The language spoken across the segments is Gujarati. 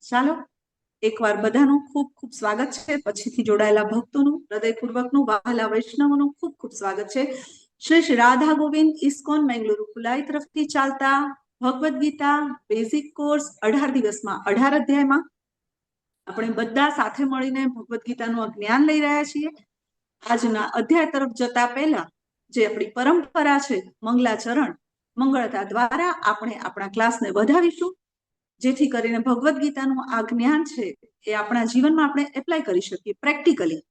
ચાલો એકવાર બધાનું ખૂબ ખૂબ સ્વાગત છે. પછીથી જોડાયેલા ભક્તોનું હૃદયપૂર્વકનું, વહાલા વૈષ્ણવોનું ખૂબ ખૂબ સ્વાગત છે. શ્રી રાધા ગોવિંદ ઇસ્કોન મેંગલુરુ કુલાઈ તરફથી ચાલતા ભગવદ્ ગીતા બેઝિક કોર્સ 18 દિવસમાં 18 અધ્યાયમાં આપણે બધા સાથે મળીને ભગવદ્ ગીતાનું જ્ઞાન લઈ રહ્યા છીએ. આજના અધ્યાય તરફ જતા પહેલા જે આપણી પરંપરા છે મંગલાચરણ, મંગળતા દ્વારા આપણે આપણા ક્લાસને વધાવીશું, જેથી કરીને ભગવદ્ ગીતાનું આ જ્ઞાન છે એ આપણા જીવનમાં આપણે એપ્લાય કરી શકીએ પ્રેક્ટિકલી.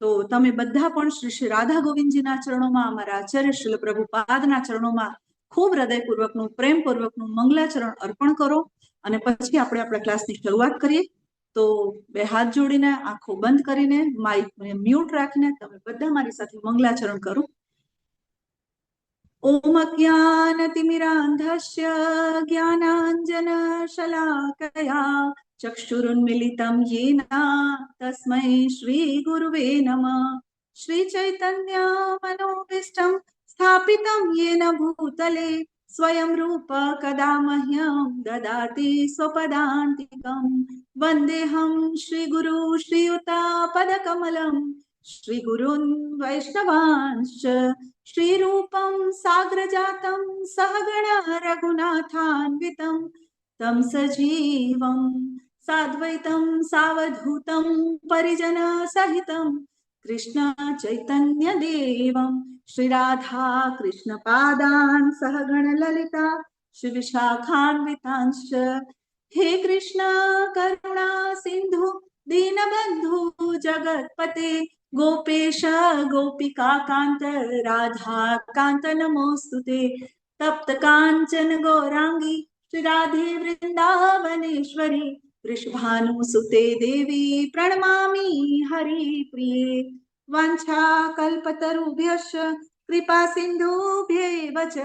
તો તમે બધા પણ શ્રી રાધા ગોવિંદજીના ચરણોમાં, અમારા આચાર્ય શ્રીલ પ્રભુપાદના ચરણોમાં ખૂબ હૃદયપૂર્વકનું, પ્રેમપૂર્વકનું મંગલાચરણ અર્પણ કરો અને પછી આપણે આપણા ક્લાસની શરૂઆત કરીએ. તો બે હાથ જોડીને, આંખો બંધ કરીને, માઇકને મ્યુટ રાખીને તમે બધા મારી સાથે મંગલાચરણ કરો. ઓમ અજ્ઞાનતિમિરાંધસ્ય જ્ઞાનાંજનશલાકયા ચક્ષુરુન્મિલિतं येन તસ્मै શ્રી ગુરુવે નમઃ. શ્રી ચૈતન્ય મનોભીષ્ટં સ્થાપિतं येन ભૂતલે સ્વયં રૂપ કદા મહ્યં દદાતિ સ્વપદાન્તિકં. વંદેહં શ્રી ગુરુ શ્રીયુતાપદકમલં શ્રી ગુરુन् વૈષ્ણવાંશ્ચ શ્રી રૂપં સાગ્રજાतं સહગણ રઘુનાથાન્વિतं तं સજીવં સાદ્વૈतं સાવધૂतं પરિજન સહિतं કૃષ્ણ ચૈતન્ય દેવં શ્રી રાધા કૃષ્ણ પાદાન સહગણ લલિતા શ્રી વિશાખાન્વિતાંશ્ચ. હે કૃષ્ણ કરુણા સિંધુ દીનબંધુ જગતપતે ગોપેશ ગોપિકા કાંત રાધા કાંત નમોસ્તુતે. તપ્ત કાંચન ગૌરાંગી શ્રી રાધે વૃંદાવનેશ્વરી વૃષભાનુસુતે દેવી પ્રણમામી હરિપ્રિયે. વાંછા કલ્પતરુભ્યશ્ચ કૃપા સિંધુભ્યેવ ચ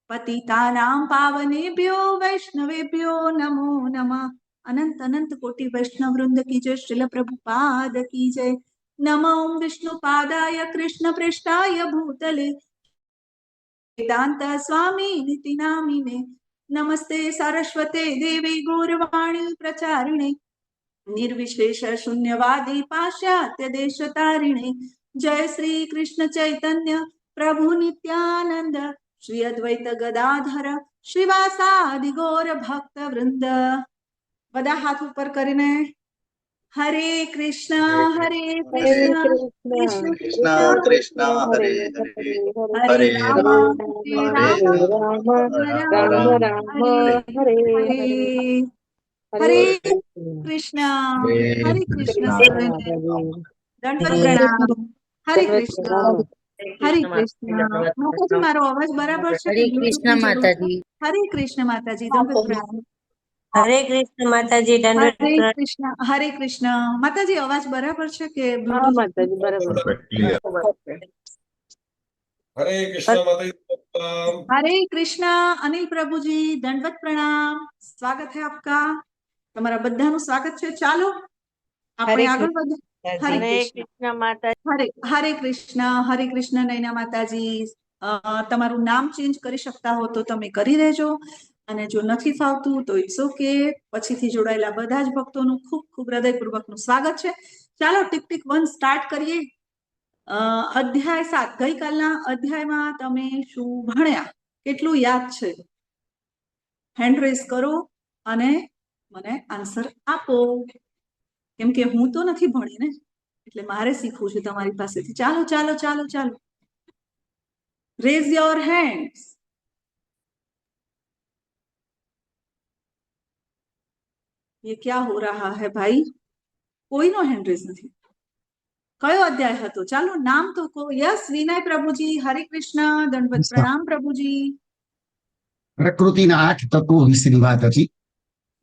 પતિતાનાં પાવનેભ્યો વૈષ્ણવેભ્યો નમો નમઃ. અનંત અનંત કોટી વૈષ્ણવ વૃંદ કી જય. શ્રીલ પ્રભુપાદ કી જય. નમો વિષ્ણુપાદાય કૃષ્ણ પ્રેષ્ઠાય ભૂતલે વેદાંત સ્વામી નીતિ નામિને. નમસ્તે સરસ્વતે દેવી ગૌરવાણી પ્રચારિણે નિર્વિશેષ શૂન્યવાદી પાશ્ચાત્ય દેશ તારિણે. જય શ્રી કૃષ્ણ ચૈતન્ય પ્રભુ નિત્યાનંદ શ્રી અદ્વૈત ગદાધર શ્રીવાસાદિ ગૌર ભક્ત વૃંદ. બધા હાથ ઉપર કરીને હરે કૃષ્ણ હરે કૃષ્ણ કૃષ્ણ કૃષ્ણ કૃષ્ણ હરે હરે હરે હરે રામ રામ હરે હરે રામ રામ રામ રામ રામ રામ હરે હરે હરે. હરે કૃષ્ણ હરે કૃષ્ણ સર્વેને દંડવત પ્રણામ. હરે કૃષ્ણ હરે કૃષ્ણ. માતાજી મારો અવાજ બરાબર છે કે હરે કૃષ્ણ માતાજી. હરે કૃષ્ણ માતાજી દંડવત પ્રણામ. હરે કૃષ્ણ માતાજી. દંડવત હરે પ્રણામ. કૃષ્ણ હરે કૃષ્ણ. માતાજી અવાજ બરાબર છે કે હા બ્લુટુથ? માતાજી બરાબર. હરે કૃષ્ણ માતાજી. हरे कृष्णा अनिल प्रभु जी दंडवत प्रणाम. स्वागत है आपका. તમારા બધાનું સ્વાગત છે. ચાલો આપણે આગળ વધીએ. હરે હરે કૃષ્ણ કૃષ્ણ માતાજી. હરે કૃષ્ણ નૈના માતાજી. તમારું નામ ચેન્જ કરી શકતા હો તો તમે કરી દેજો, અને જો નથી ફાવતું તો ઇટ્સ ઓકે. પછીથી જોડાયેલા બધા જ ભક્તોનું ખૂબ ખૂબ હૃદયપૂર્વકનું સ્વાગત છે. ચાલો ટીક ટીક 1 સ્ટાર્ટ કરીએ. અધ્યાય 7. ગઈકાલના અધ્યાયમાં તમે શું ભણ્યા, કેટલું યાદ છે? હેન્ડ રેઝ કરો અને મને આન્સર આપો, કેમ કે હું તો નથી ભણી ને, એટલે મારે શીખવું છે તમારી પાસેથી. ચાલો ચાલો ચાલો ચાલો, રેઝ યોર હેન્ડ્સ. ये क्या हो रहा है भाई? કોઈનો હેન્ડ રેઝ નથી. કયો અધ્યાય હતો? ચાલો નામ તો કહો. યસ વિનય પ્રભુજી. હરે કૃષ્ણ દંડવત પ્રણામ પ્રભુજી. પ્રકૃતિના 8 તત્વો વિશેની વાત હતી.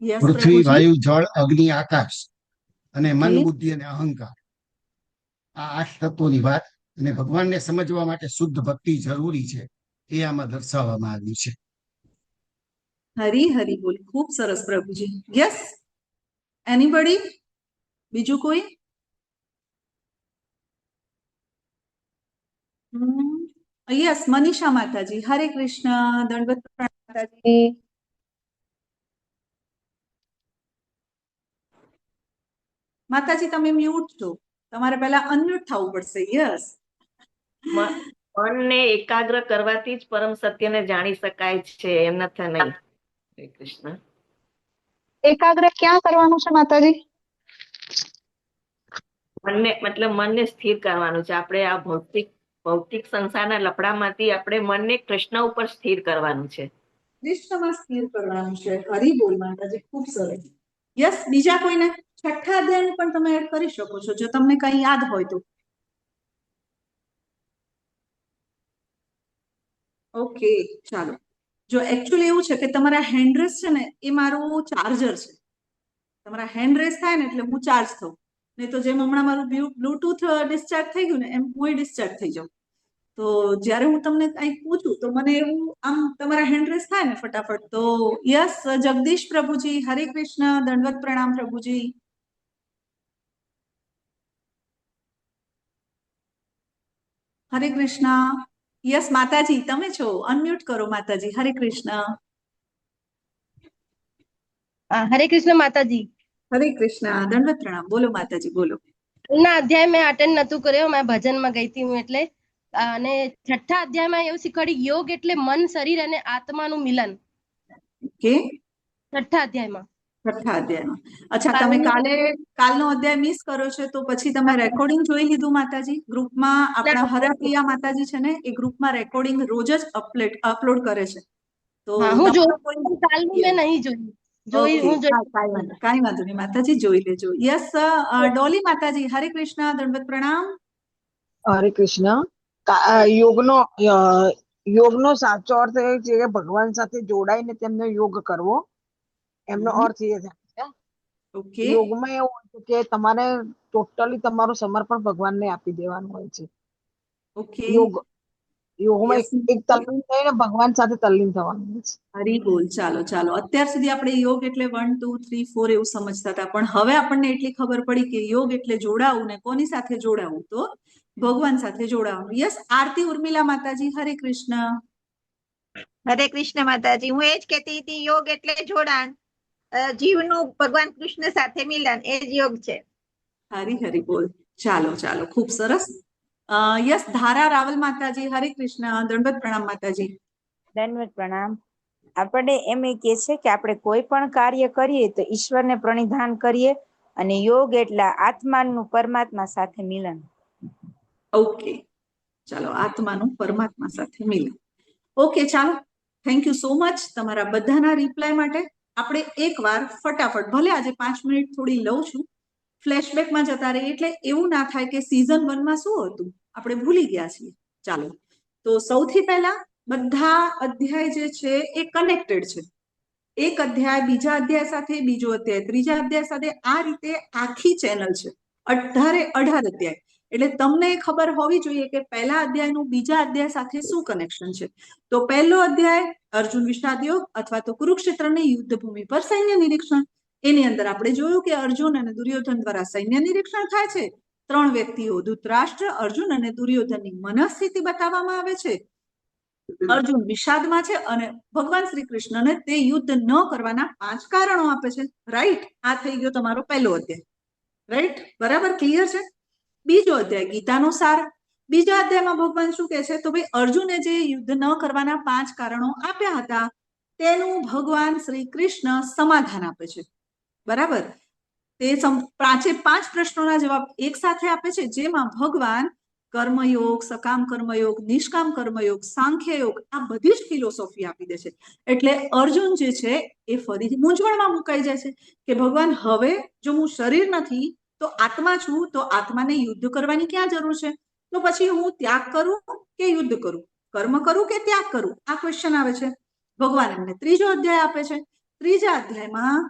યસ પૃથ્વી, પ્રભુજી. વાયુ, જળ, અગ્નિ, આકાશ અને મન, Okay. બુદ્ધિ અને અહંકાર. આ 8 તત્વોની વાત અને ભગવાનને સમજવા માટે શુદ્ધ ભક્તિ જરૂરી છે એ આમાં દર્શાવવામાં આવ્યું છે. હરી હરી બોલ. ખૂબ સરસ પ્રભુજી. Yes anybody? બીજું કોઈ? યસ મનીષા માતાજી. હરે કૃષ્ણ દંડવત પ્રણામ માતાજી. માતાજી તમે મ્યુટ છો, તમારે પહેલા અનમ્યુટ થવું પડશે. યસ, મનને એકાગ્ર કરવાથી જ પરમ સત્યને જાણી શકાય છે, એમનાથી નહીં. હરે કૃષ્ણ. એકાગ્ર ક્યાં કરવાનું છે માતાજી? મનને સ્થિર કરવાનું છે. આપણે આ ભૌતિક સંસારના લફડામાંથી આપણે મનને કૃષ્ણ ઉપર સ્થિર કરવાનું છે. કૃષ્ણમાં સ્થિર કરવાનું છે. હરી બોલ માતાજી, ખૂબ સરસ. યસ, બીજા કોઈને છઠ્ઠા અધ્યાયનું પણ તમે એડ કરી શકો છો જો તમને કઈ યાદ હોય તો. ઓકે, ચાલો. જો એકચ્યુઅલી એવું છે કે તમારા હેન્ડરેસ છે ને એ મારું ચાર્જર છે. તમારા હેન્ડરેસ થાય ને એટલે હું ચાર્જ થઉં, નહીં તો જેમ હમણાં મારું બ્લુટૂથ ડિસ્ચાર્જ થઈ ગયું ને એમ હું ડિસ્ચાર્જ થઈ જાઉં. તો જ્યારે હું તમને કંઈક પૂછું તો મને એવું આમ તમારા હેન્ડરેસ થાય ને ફટાફટ. તો યસ, જગદીશ પ્રભુજી, હરે કૃષ્ણ, દંડવત પ્રણામ પ્રભુજી. હરે કૃષ્ણ. યસ માતાજી, તમે છો, અનમ્યુટ કરો માતાજી. હરે કૃષ્ણ. હરે કૃષ્ણ માતાજી. હરે કૃષ્ણ, દંડવત પ્રણામ. બોલો માતાજી, બોલો. ના અધ્યાય મેં અટેન્ડ નતું કર્યો, મેં ભજનમાં ગઈ હતી હું એટલે. અને છઠ્ઠા અધ્યાયમાં એવું શીખવાડ્યું યોગ એટલે મન, શરીર અને આત્માનું મિલન. કે છઠ્ઠા અધ્યાયમાં. છઠ્ઠા અધ્યાયમાં. અચ્છા, તમે કાલનો અધ્યાય મિસ કર્યો છે તો પછી તમે રેકોર્ડિંગ જોઈ લીધું માતાજી? ગ્રુપમાં આપણા હરપ્રિયા માતાજી છે ને એ ગ્રુપમાં રેકોર્ડિંગ રોજ જ અપલોડ કરે છે. તો હું જોયું, કાલનું મેં નહીં જોયું. કાંઈ વાંધો નહીં માતાજી, જોઈ લેજો. યસ, ડોલી માતાજી, હરે કૃષ્ણ, દંડવત પ્રણામ. હરે કૃષ્ણ. યોગનો સાચો અર્થ એ છે કે ભગવાન સાથે જોડાઈને તેમને યોગ કરવો. એમનો અર્થ એ છે. ઓકે, યોગમાં એવું હોય છે કે તમારે ટોટલી તમારું સમર્પણ ભગવાનને આપી દેવાનું હોય છે. ઓકે. યોગમાં એક તલ્લીન થઈને ભગવાન સાથે તલ્લીન થવાનું હોય છે. હરી બોલ. ચાલો ચાલો, અત્યાર સુધી આપણે યોગ એટલે 1 2 3 4 એવું સમજતા હતા, પણ હવે આપણને એટલી ખબર પડી કે યોગ એટલે જોડાવું. ને કોની સાથે જોડાવું? તો ભગવાન સાથે જોડાવું. યસ, આરતી ઉર્મિલા માતાજી, હરે કૃષ્ણ. હરે કૃષ્ણ માતાજી. હું એ જ કહેતી હતી, યોગ એટલે જોડાણ, જીવનું ભગવાન કૃષ્ણ સાથે મિલન, એ જ યોગ છે. હરી હરી બોલ. ચાલો ચાલો, ખૂબ સરસ. યસ, ધારા રાવલ માતાજી, હરે કૃષ્ણ, દંડવત પ્રણામ માતાજી. દંડવત પ્રણામ. આપણે એમ કહે છે કે આપણે કોઈ પણ કાર્ય કરીએ તો ઈશ્વરને પ્રણિધાન કરીએ, અને યોગ એટલે આત્માનું પરમાત્મા સાથે મિલન. ઓકે, ચાલો, આત્માનું પરમાત્મા સાથે મિલન. ઓકે, ચાલો, થેન્ક યુ સો મચ તમારા બધાના રિપ્લાય માટે. આપણે એકવાર ફટાફટ, ભલે આજે 5 મિનિટ થોડી લઉં છું, ફ્લેશબેકમાં જતા રહીએ એટલે એવું ના થાય કે સિઝન 1 માં શું હતું આપણે ભૂલી ગયા છીએ. ચાલો, તો સૌથી પહેલા બધા અધ્યાય જે છે એ કનેક્ટેડ છે. એક અધ્યાય બીજા અધ્યાય સાથે, બીજો અધ્યાય ત્રીજા અધ્યાય સાથે, આ રીતે આખી ચેનલ છે. 18 અધ્યાય. એટલે તમને ખબર હોવી જોઈએ કે પહેલા અધ્યાયનું બીજા અધ્યાય સાથે શું કનેક્શન છે. તો પહેલો અધ્યાય અર્જુન વિષાદ યોગ અથવા તો કુરુક્ષેત્રની યુદ્ધ ભૂમિ પર સૈન્ય નિરીક્ષણ. એની અંદર આપણે જોયું કે અર્જુન અને દુર્યોધન દ્વારા સૈન્ય નિરીક્ષણ થાય છે. 3 વ્યક્તિઓ, ધૃતરાષ્ટ્ર, અર્જુન અને દુર્યોધનની મનસ્થિતિ બતાવવામાં આવે છે. અર્જુન વિષાદમાં છે અને ભગવાન શ્રી કૃષ્ણને તે યુદ્ધ ન કરવાના 5 કારણો આપે છે. રાઈટ, આ થઈ ગયો તમારો પહેલો અધ્યાય. રાઈટ, બરાબર, ક્લિયર છે. બીજો અધ્યાય ગીતાનો સાર. બીજા અધ્યાયમાં ભગવાન શું કહે છે? તો ભાઈ અર્જુને જે યુદ્ધ ન કરવાના 5 કારણો આપ્યા હતા તેનું ભગવાન શ્રી કૃષ્ણ સમાધાન આપે છે. બરાબર, તે 5 પ્રશ્નોના જવાબ એક સાથે આપે છે, જેમાં ભગવાન કર્મયોગ, સકામ કર્મયોગ, નિષ્કામ કર્મયોગ, સાંખ્ય યોગ, આ બધી જ ફિલોસોફી આપી દે છે. એટલે અર્જુન જે છે એ ફરીથી મૂંઝવણમાં મુકાઈ જાય છે કે ભગવાન, હવે જો હું શરીર નથી તો આત્મા છું, તો આત્માને યુદ્ધ કરવાની ક્યાં જરૂર છે? તો પછી હું ત્યાગ કરું કે યુદ્ધ કરું, કર્મ કરું કે ત્યાગ કરું? આ ક્વેશ્ચન આવે છે. ભગવાન એમને ત્રીજો અધ્યાય આપે છે. ત્રીજા અધ્યાયમાં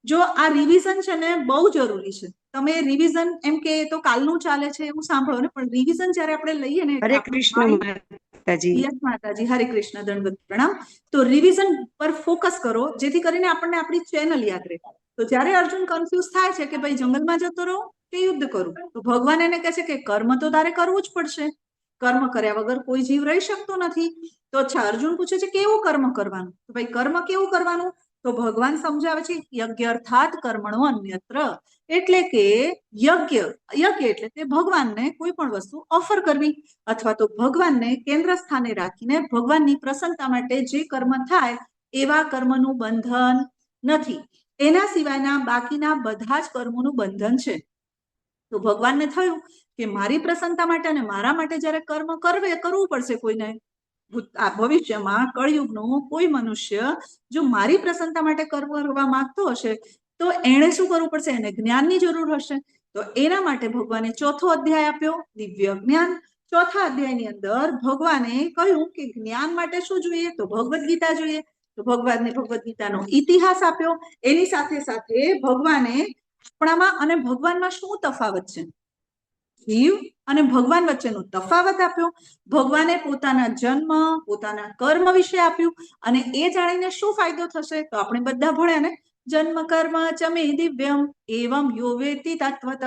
જો આ રિવિઝન છે ને બહુ જરૂરી છે. તમે રિવિઝન એમ કે તો કાલનું ચાલે છે એવું સાંભળો ને, પણ રિવિઝન જ્યારે આપણે લઈએ ને, હરે કૃષ્ણ માતાજી. યસ માતાજી, હરે કૃષ્ણ, દંડવત પ્રણામ. તો રિવિઝન પર ફોકસ કરો જેથી કરીને આપણને આપણી ચેનલ યાદ રહે. તો જ્યારે અર્જુન કન્ફ્યુઝ થાય છે કે ભાઈ જંગલમાં જતો રહો કે યુદ્ધ કરું, તો ભગવાન એને કહે છે કે કર્મ તો તારે કરવું જ પડશે. કર્મ કર્યા વગર કોઈ જીવ રહી શકતો નથી. તો અચ્છા, અર્જુન પૂછે છે કેવું કર્મ કરવાનું? તો ભાઈ કર્મ કેવું કરવાનું? તો ભગવાન સમજાવે છે યજ્ઞ અર્થાત કર્મણો અન્યત્ર, એટલે કે યજ્ઞ એટલે કે ભગવાનને કોઈ પણ વસ્તુ ઓફર કરવી અથવા તો ભગવાનને કેન્દ્ર સ્થાને રાખીને ભગવાનની પ્રસન્નતા માટે જે કર્મ થાય એવા કર્મનું બંધન નથી, એના સિવાયના બાકીના બધા જ કર્મોનું બંધન છે. તો ભગવાનને થયું કે મારી પ્રસન્નતા માટે અને મારા માટે જયારે કર્મ કરવું પડશે કોઈને, આ ભવિષ્યમાં કળિયુગનો કોઈ મનુષ્ય જો મારી પ્રસન્નતા માટે કર્મ કરવા માંગતો હશે તો એણે શું કરવું પડશે? એને જ્ઞાનની જરૂર હશે. તો એના માટે ભગવાને ચોથો અધ્યાય આપ્યો, દિવ્ય જ્ઞાન. ચોથા અધ્યાયની અંદર ભગવાને કહ્યું કે જ્ઞાન માટે શું જોઈએ? તો ભગવદ્ ગીતા જોઈએ. તો ભગવાને ભગવદ્ ગીતાનો ઇતિહાસ આપ્યો. એની સાથે સાથે ભગવાને આપણામાં અને ભગવાનમાં શું તફાવત છે, જીવ અને ભગવાન વચ્ચેનો તફાવત આપ્યો. ભગવાને પોતાના જન્મ, પોતાના કર્મ વિશે આપ્યું અને એ જાણીને શું ફાયદો થશે? તો આપણે બધા ભણ્યા ને, જન્મ કર્મ ચમે દિવ્યમ એવમ યો વેતિ તત્વતઃ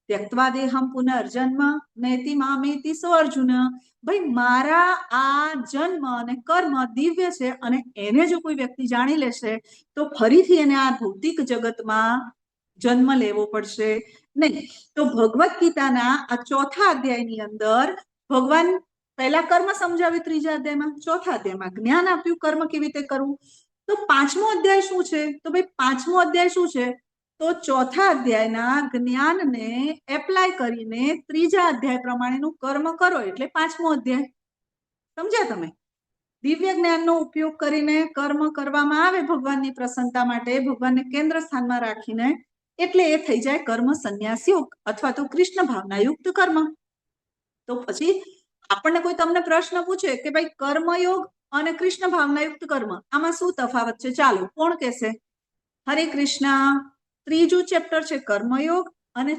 ત્યક્ત્વા દેહમ પુનર્જન્મ નૈતિ મામેતિ સો અર્જુન. ભાઈ મારા આ જન્મ અને કર્મ દિવ્ય છે અને એને જો કોઈ વ્યક્તિ જાણી લેશે તો ફરીથી એને આ ભૌતિક જગતમાં જન્મ લેવો પડશે નહીં. તો ભગવદ્ ગીતાના આ ચોથા અધ્યાયની અંદર ભગવાન પહેલા કર્મ સમજાવ્યું, ત્રીજા અધ્યાયમાં, ચોથા અધ્યાયમાં જ્ઞાન આપ્યું કર્મ કેવી રીતે કરવું. તો પાંચમો અધ્યાય શું છે? તો ભાઈ પાંચમો અધ્યાય શું છે? તો ચોથા અધ્યાયના જ્ઞાનને એપ્લાય કરીને ત્રીજા અધ્યાય પ્રમાણેનું કર્મ કરો એટલે પાંચમો અધ્યાય. સમજ્યા તમે? દિવ્ય જ્ઞાનનો ઉપયોગ કરીને કર્મ કરવામાં આવે ભગવાનની પ્રસન્નતા માટે, ભગવાનને કેન્દ્ર સ્થાનમાં રાખીને, એટલે એ થઈ જાય કર્મ સંન્યાસ યોગ અથવા તો કૃષ્ણ ભાવનાયુક્ત કર્મ. તો પછી આપણને કોઈ તમને પ્રશ્ન પૂછે કે ભાઈ કર્મયોગ અને કૃષ્ણ ભાવનાયુક્ત કર્મ આમાં શું તફાવત છે? ચાલો, કોણ કહેશે? હરે કૃષ્ણ. ત્રીજું ચેપ્ટર છે કર્મયોગ અને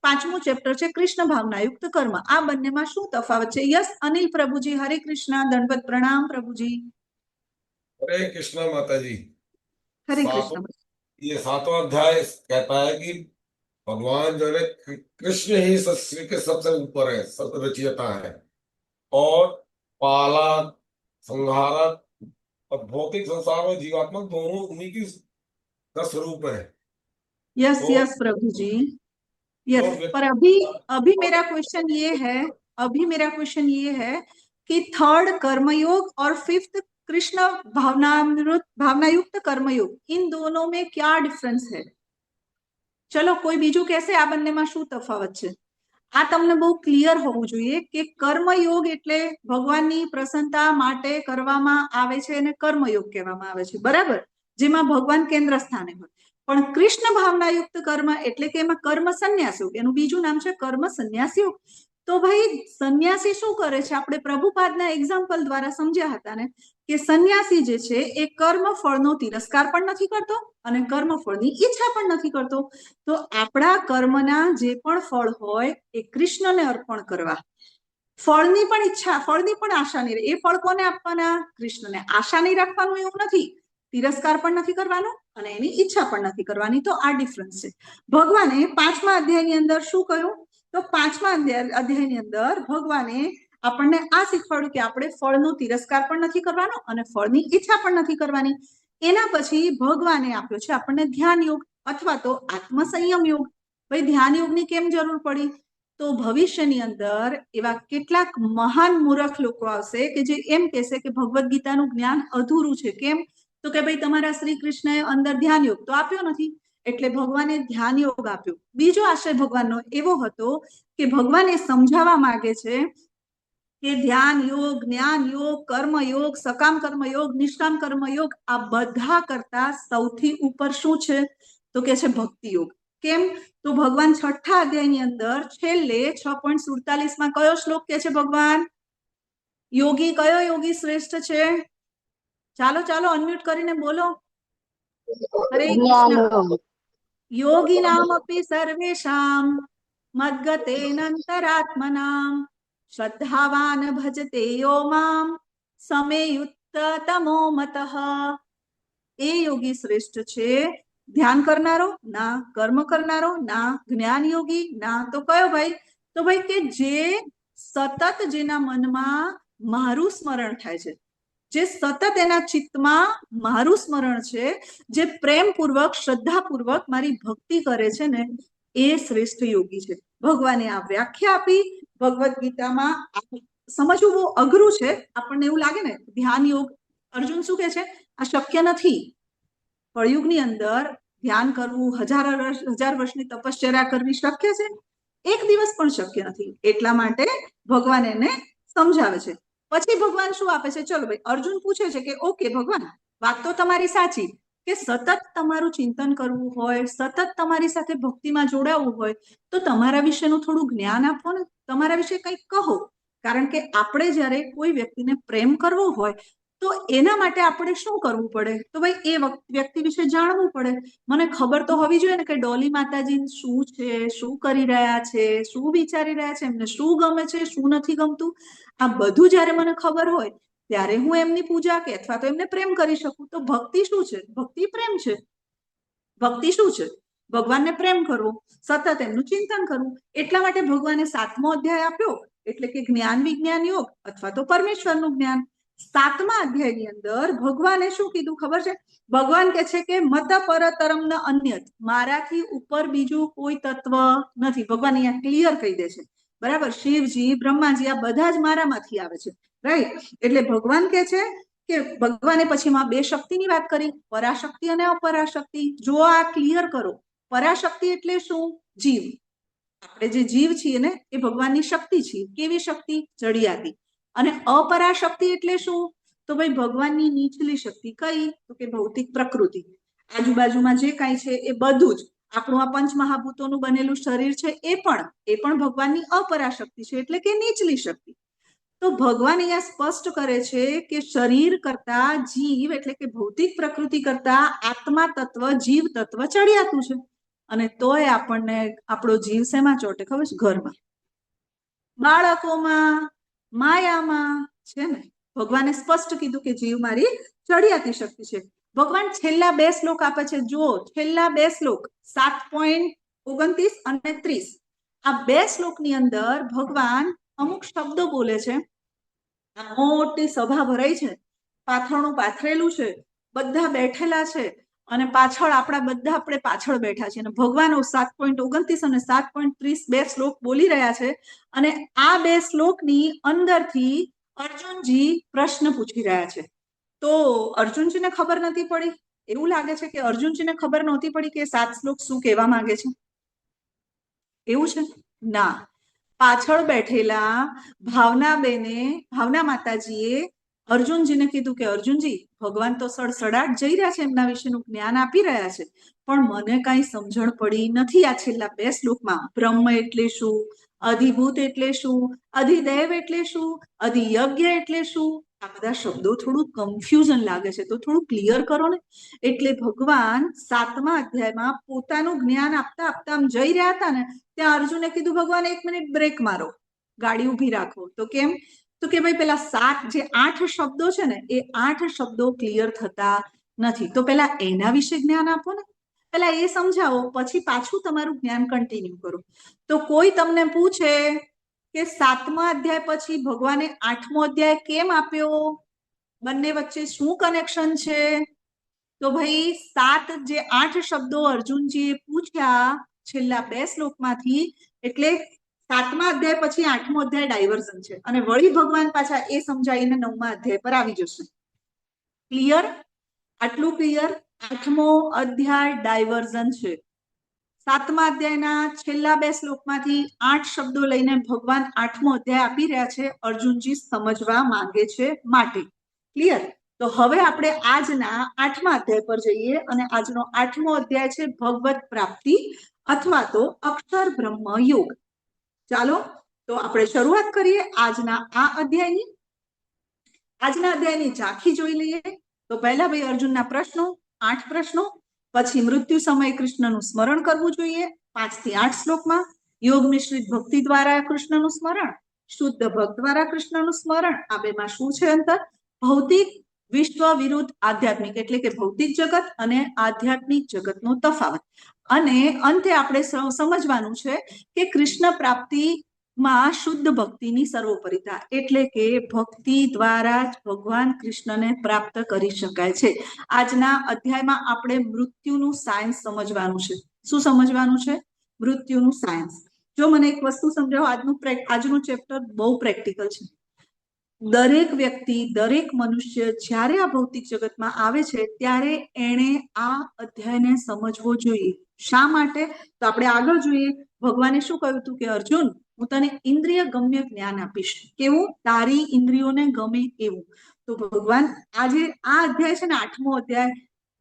પાંચમું ચેપ્ટર છે કૃષ્ણ ભાવનાયુક્ત કર્મ. આ બંનેમાં શું તફાવત છે? યસ અનિલ પ્રભુજી. હરે કૃષ્ણ. દંડવત પ્રણામ પ્રભુજી. हरे कृष्णा माता जी। हरे कृष्ण। ये 7वां अध्याय कहता है कि भगवान जो है कृष्ण ही सृष्टि के सबसे ऊपर है, सब रचयिता है और पालक, संहारक और भौतिक संसार में जीवात्मा दोनों उन्हीं की स्वरूप है। यस यस प्रभु जी, यस। पर अभी मेरा क्वेश्चन ये है कि थर्ड कर्मयोग और फिफ्थ कृष्ण भावनायुक्त कर्मयोग, इन दोनों में क्या डिफरेंस है? चलो कोई बीजू कैसे आ बन्ने में शू तफावत छे? आ तमने बहु क्लियर होवुं जोईए कि कर्मयोग एटले भगवाननी प्रसन्नता माटे करवामां आवे छे अने कर्मयोग कहेवामां आवे छे, बराबर, जेमां भगवान केंद्र स्थाने होय। पण कृष्ण भावनायुक्त कर्म एटले के एमां कर्म संन्यास योग, एनुं बीजुं नाम छे कर्म संन्यास योग। तो भाई सन्यासी शू करे छे? आपणे प्रभुपादना एक्जाम्पल द्वारा समज्या हता ने कि सन्यासी जे छे ए कर्म फळनो तिरस्कार पण नथी करतो अने कर्म फळनी इच्छा पण नथी करतो। तो आपणा कर्मना जे पण फळ होय ए कृष्णने अर्पण करवा, फळनी पण इच्छा, फळनी पण आशा नहीं, ए फळ कोने आपवाना? कृष्णने। आशा नहीं राखवानुं एवुं नथी, तिरस्कार पण नथी करवानो अने एनी इच्छा पण नथी करवानी। तो आ डिफरन्स छे। भगवाने 5मा अध्यायनी अंदर शुं कह्युं? तो 5मा अध्यायनी अंदर भगवाने આપણને આ શીખવાડ્યું કે આપણે ફળનો તિરસ્કાર પણ નથી કરવાનો અને ફળની ઈચ્છા પણ નથી કરવાની। એના પછી ભગવાને આપ્યો છે આપણને ધ્યાન યોગ અથવા તો આત્મ સંયમ યોગ। ભાઈ ધ્યાન યોગની કેમ જરૂર પડી? તો ભવિષ્યની અંદર એવા કેટલાક મહાન મૂર્ખ લોકો આવશે કે જે એમ કહેશે કે ભગવદ્ ગીતાનું જ્ઞાન અધૂરું છે। કેમ? તો કે ભાઈ તમારા શ્રી કૃષ્ણએ અંદર ધ્યાન યોગ તો આપ્યો નથી, એટલે ભગવાને ધ્યાન યોગ આપ્યો। બીજો આશય ભગવાનનો એવો હતો કે ભગવાન એ સમજાવવા માંગે છે કે ध्यान योग, ज्ञान योग, कर्म योग, सकाम कर्म योग, निष्काम कर्म योग आ बधा करता सौथी ऊपर शुं छे? तो के छे भक्ति योग। केम? तो भगवान 6ठा अध्यायनी अंदर छेल्ले 6.47 में कयो श्लोक के छे भगवान? योगी कयो योगी श्रेष्ठ छे? चालो चालो अनम्यूट करीने बोलो। हरे कृष्ण। योगी नामपि सर्वेषां मद्गतेनान्तरात्मनां श्रद्धावान भजते यो माम समे युक्त तमो मतः। ए योगी श्रेष्ठ छे। ध्यान करनारो ना, कर्म करनारो ना, ज्ञान योगी ना। तो कयो भाई? तो भाई के जे सतत जेना मनमा मारू स्मरण थाय छे, જે સતત એના ચિત્તમાં મારું સ્મરણ છે, જે પ્રેમપૂર્વક શ્રદ્ધાપૂર્વક મારી ભક્તિ કરે છે ને, એ શ્રેષ્ઠ યોગી છે. ભગવાને આ વ્યાખ્યા આપી ભગવદ્ ગીતામાં. સમજવું બહુ અઘરું છે, આપણને એવું લાગે ને ધ્યાન યોગ. અર્જુન શું કે છે? આ શક્ય નથી. કળયુગની અંદર ધ્યાન કરવું, હજાર વર્ષની તપશ્ચર્યા કરવી શક્ય છે? એક દિવસ પણ શક્ય નથી. એટલા માટે ભગવાન એને સમજાવે છે. પછી ભગવાન શું આપે છે? ચલો ભાઈ, અર્જુન પૂછે છે કે ઓકે ભગવાન, વાત તો તમારી સાચી કે સતત તમારું ચિંતન કરવું હોય, સતત તમારી સાથે ભક્તિમાં જોડાવવું હોય, તો તમારા વિશેનું થોડું જ્ઞાન આપો ને, તમારા વિશે કંઈક કહો. કારણ કે આપણે જ્યારે કોઈ વ્યક્તિને પ્રેમ કરવો હોય તો એના માટે આપણે શું કરવું પડે? તો ભાઈ એ વ્યક્તિ વિશે જાણવું પડે. મને ખબર તો હોવી જોઈએ ને કે ડોલી માતાજી શું છે, શું કરી રહ્યા છે, શું વિચારી રહ્યા છે, એમને શું ગમે છે, શું નથી ગમતું. આ બધું જ્યારે મને ખબર હોય ત્યારે હું એમની પૂજા કે અથવા તો એમને પ્રેમ કરી શકું. તો ભક્તિ શું છે? ભક્તિ પ્રેમ છે. ભક્તિ શું છે? ભગવાનને પ્રેમ કરવો, સતત એમનું ચિંતન કરવું. એટલા માટે ભગવાને 7મો અધ્યાય આપ્યો, એટલે કે જ્ઞાન વિજ્ઞાન યોગ અથવા તો પરમેશ્વરનું જ્ઞાન. 7મા અધ્યાયની અંદર ભગવાને શું કીધું ખબર છે? ભગવાન કહે છે કે મત પરતરમ ન અન્યત, મારાથી ઉપર બીજું કોઈ તત્વ નથી. ભગવાન અહીંયા ક્લિયર કહી દે છે, બરાબર? શિવજી, બ્રહ્માજી આ બધા જ મારામાંથી આવે છે, રાઈટ? એટલે ભગવાન કહે છે કે ભગવાને પછી માં 2 શક્તિની વાત કરી, પરાશક્તિ અને અપરાશક્તિ. જો આ ક્લિયર કરો, પરાશક્તિ એટલે શું? જીવ. આપણે જે જીવ છીએ ને એ ભગવાનની શક્તિ છીએ. કેવી શક્તિ? ચડિયાતી. અને અપરાશક્તિ એટલે શું? તો ભાઈ ભગવાનની નીચલી શક્તિ. કઈ? તો કે ભૌતિક પ્રકૃતિ. આજુબાજુમાં જે કાંઈ છે એ બધું જ, આપણું આ પંચમહાભૂતોનું બનેલું શરીર છે એ પણ ભગવાનની અપરાશક્તિ છે, એટલે કે નીચલી શક્તિ. તો ભગવાન અહીંયા સ્પષ્ટ કરે છે કે શરીર કરતા જીવ એટલે કે ભૌતિક પ્રકૃતિ કરતા આત્મા તત્વ, જીવ તત્વ ચડિયાતું છે. અને તોય આપણને આપણો જીવ શેમાં ચોટે ખબર છે? ઘરમાં, બાળકોમાં, માયામાં છે ને. ભગવાને સ્પષ્ટ કીધું કે જીવ મારી ચડિયાતી શક્તિ છે. ભગવાન છેલ્લા 2 શ્લોક આપે છે. જો છેલ્લા 2 શ્લોક 7.29 અને 30, આ 2 શ્લોકની અંદર ભગવાન અમુક શબ્દો બોલે છે. આ મોટી સભા ભરાઈ છે, પાથરણું પાથરેલું છે, બધા બેઠેલા છે અને પાછળ આપણે પાછળ બેઠા છીએ. અને ભગવાન 7.29 અને 7.30 2 શ્લોક બોલી રહ્યા છે. અને આ 2 શ્લોકની અંદરથી અર્જુનજી પ્રશ્ન પૂછી રહ્યા છે. તો અર્જુનજીને ખબર નથી પડી? એવું લાગે છે કે અર્જુનજીને ખબર નહોતી પડી કે 7 શ્લોક શું કહેવા માંગે છે? એવું છે? ના. પાછળ બેઠેલા ભાવના માતાજીએ અર્જુનજીને કીધું કે અર્જુનજી, ભગવાન તો સડસડાટ જઈ રહ્યા છે, એમના વિશેનું જ્ઞાન આપી રહ્યા છે, પણ મને કાંઈ સમજણ પડી નથી આ છેલ્લા 2 શ્લોકમાં. બ્રહ્મ એટલે શું? અધિભૂત એટલે શું? અધિદેવ એટલે શું? અધિયજ્ઞ એટલે શું? આ બધા શબ્દો થોડું કન્ફ્યુઝન લાગે છે, તો થોડું ક્લિયર કરો ને. એટલે ભગવાન 7મા અધ્યાયમાં પોતાનું જ્ઞાન આપતા આપતા જઈ રહ્યા હતા ને, ત્યાં અર્જુને કીધું ભગવાન 1 મિનિટ બ્રેક મારો, ગાડી ઊભી રાખો. તો કેમ? તો કે ભાઈ પેલા 8 શબ્દો છે ને, એ 8 શબ્દો ક્લિયર થતા નથી. તો પેલા એના વિશે જ્ઞાન આપો ને, પેલા એ સમજાવો, પછી પાછું તમારું જ્ઞાન કન્ટિન્યુ કરો. તો કોઈ તમને પૂછે કે 7મા અધ્યાય પછી ભગવાને 8મો અધ્યાય કેમ આપ્યો, બંને વચ્ચે શું કનેક્શન છે? તો ભાઈ 8 શબ્દો અર્જુનજીએ પૂછ્યા છેલ્લા 2 શ્લોકમાંથી, એટલે 7મા અધ્યાય પછી 8મો અધ્યાય ડાયવર્ઝન છે. અને વળી ભગવાન પાછા એ સમજાવીને 9મા અધ્યાય પર આવી જશે. ક્લિયર? આટલું ક્લિયર? 8મો અધ્યાય ડાયવર્ઝન છે. 7મા અધ્યાયના છેલ્લા 2 શ્લોકમાંથી 8 શબ્દો લઈને ભગવાન 8મો અધ્યાય આપી રહ્યા છે, અર્જુનજી સમજવા માંગે છે માટે. ક્લિયર? તો હવે આપણે આજના 8મા અધ્યાય પર જઈએ. અને આજનો 8મો અધ્યાય છે ભગવત પ્રાપ્તિ અથવા તો અક્ષર બ્રહ્મ યોગ. ચાલો તો આપણે શરૂઆત કરીએ આજના આ અધ્યાયની. આજના અધ્યાયની ઝાંખી જોઈ લઈએ. તો પહેલા ભાઈ અર્જુનના પ્રશ્નો, 8 પ્રશ્નો. પછી મૃત્યુ સમયે કૃષ્ણનું સ્મરણ કરવું જોઈએ 5 થી 8 શ્લોકમાં. યોગ મિશ્રિત ભક્તિ દ્વારા કૃષ્ણનું સ્મરણ, શુદ્ધ ભક્ત દ્વારા કૃષ્ણનું સ્મરણ. આ બેમાં શું છે અંતર? ભૌતિક વિશ્વ વિરુદ્ધ આધ્યાત્મિક, એટલે કે ભૌતિક જગત અને આધ્યાત્મિક જગતનો તફાવત. અને અંતે આપણે સમજવાનું છે કે કૃષ્ણ પ્રાપ્તિ માં શુદ્ધ ભક્તિની સર્વોપરિતા, એટલે કે ભક્તિ દ્વારા જ ભગવાન કૃષ્ણને પ્રાપ્ત કરી શકાય છે. આજના અધ્યાયમાં આપણે મૃત્યુનું સાયન્સ સમજવાનું છે. શું સમજવાનું છે? મૃત્યુનું સાયન્સ. જો મને એક વસ્તુ સમજાવો, આજનું ચેપ્ટર બહુ પ્રેક્ટિકલ છે. દરેક વ્યક્તિ, દરેક મનુષ્ય જ્યારે આ ભૌતિક જગતમાં આવે છે ત્યારે એણે આ અધ્યાયને સમજવો જોઈએ. શા માટે? તો આપણે આગળ જોઈએ. ભગવાને શું કહ્યું હતું કે અર્જુન, હું તને ઇન્દ્રિય ગમ્ય જ્ઞાન આપીશ. કેવું? તારી ઇન્દ્રિયોને ગમે એવું. તો ભગવાન આજે આ અધ્યાય છે ને, 8મો અધ્યાય,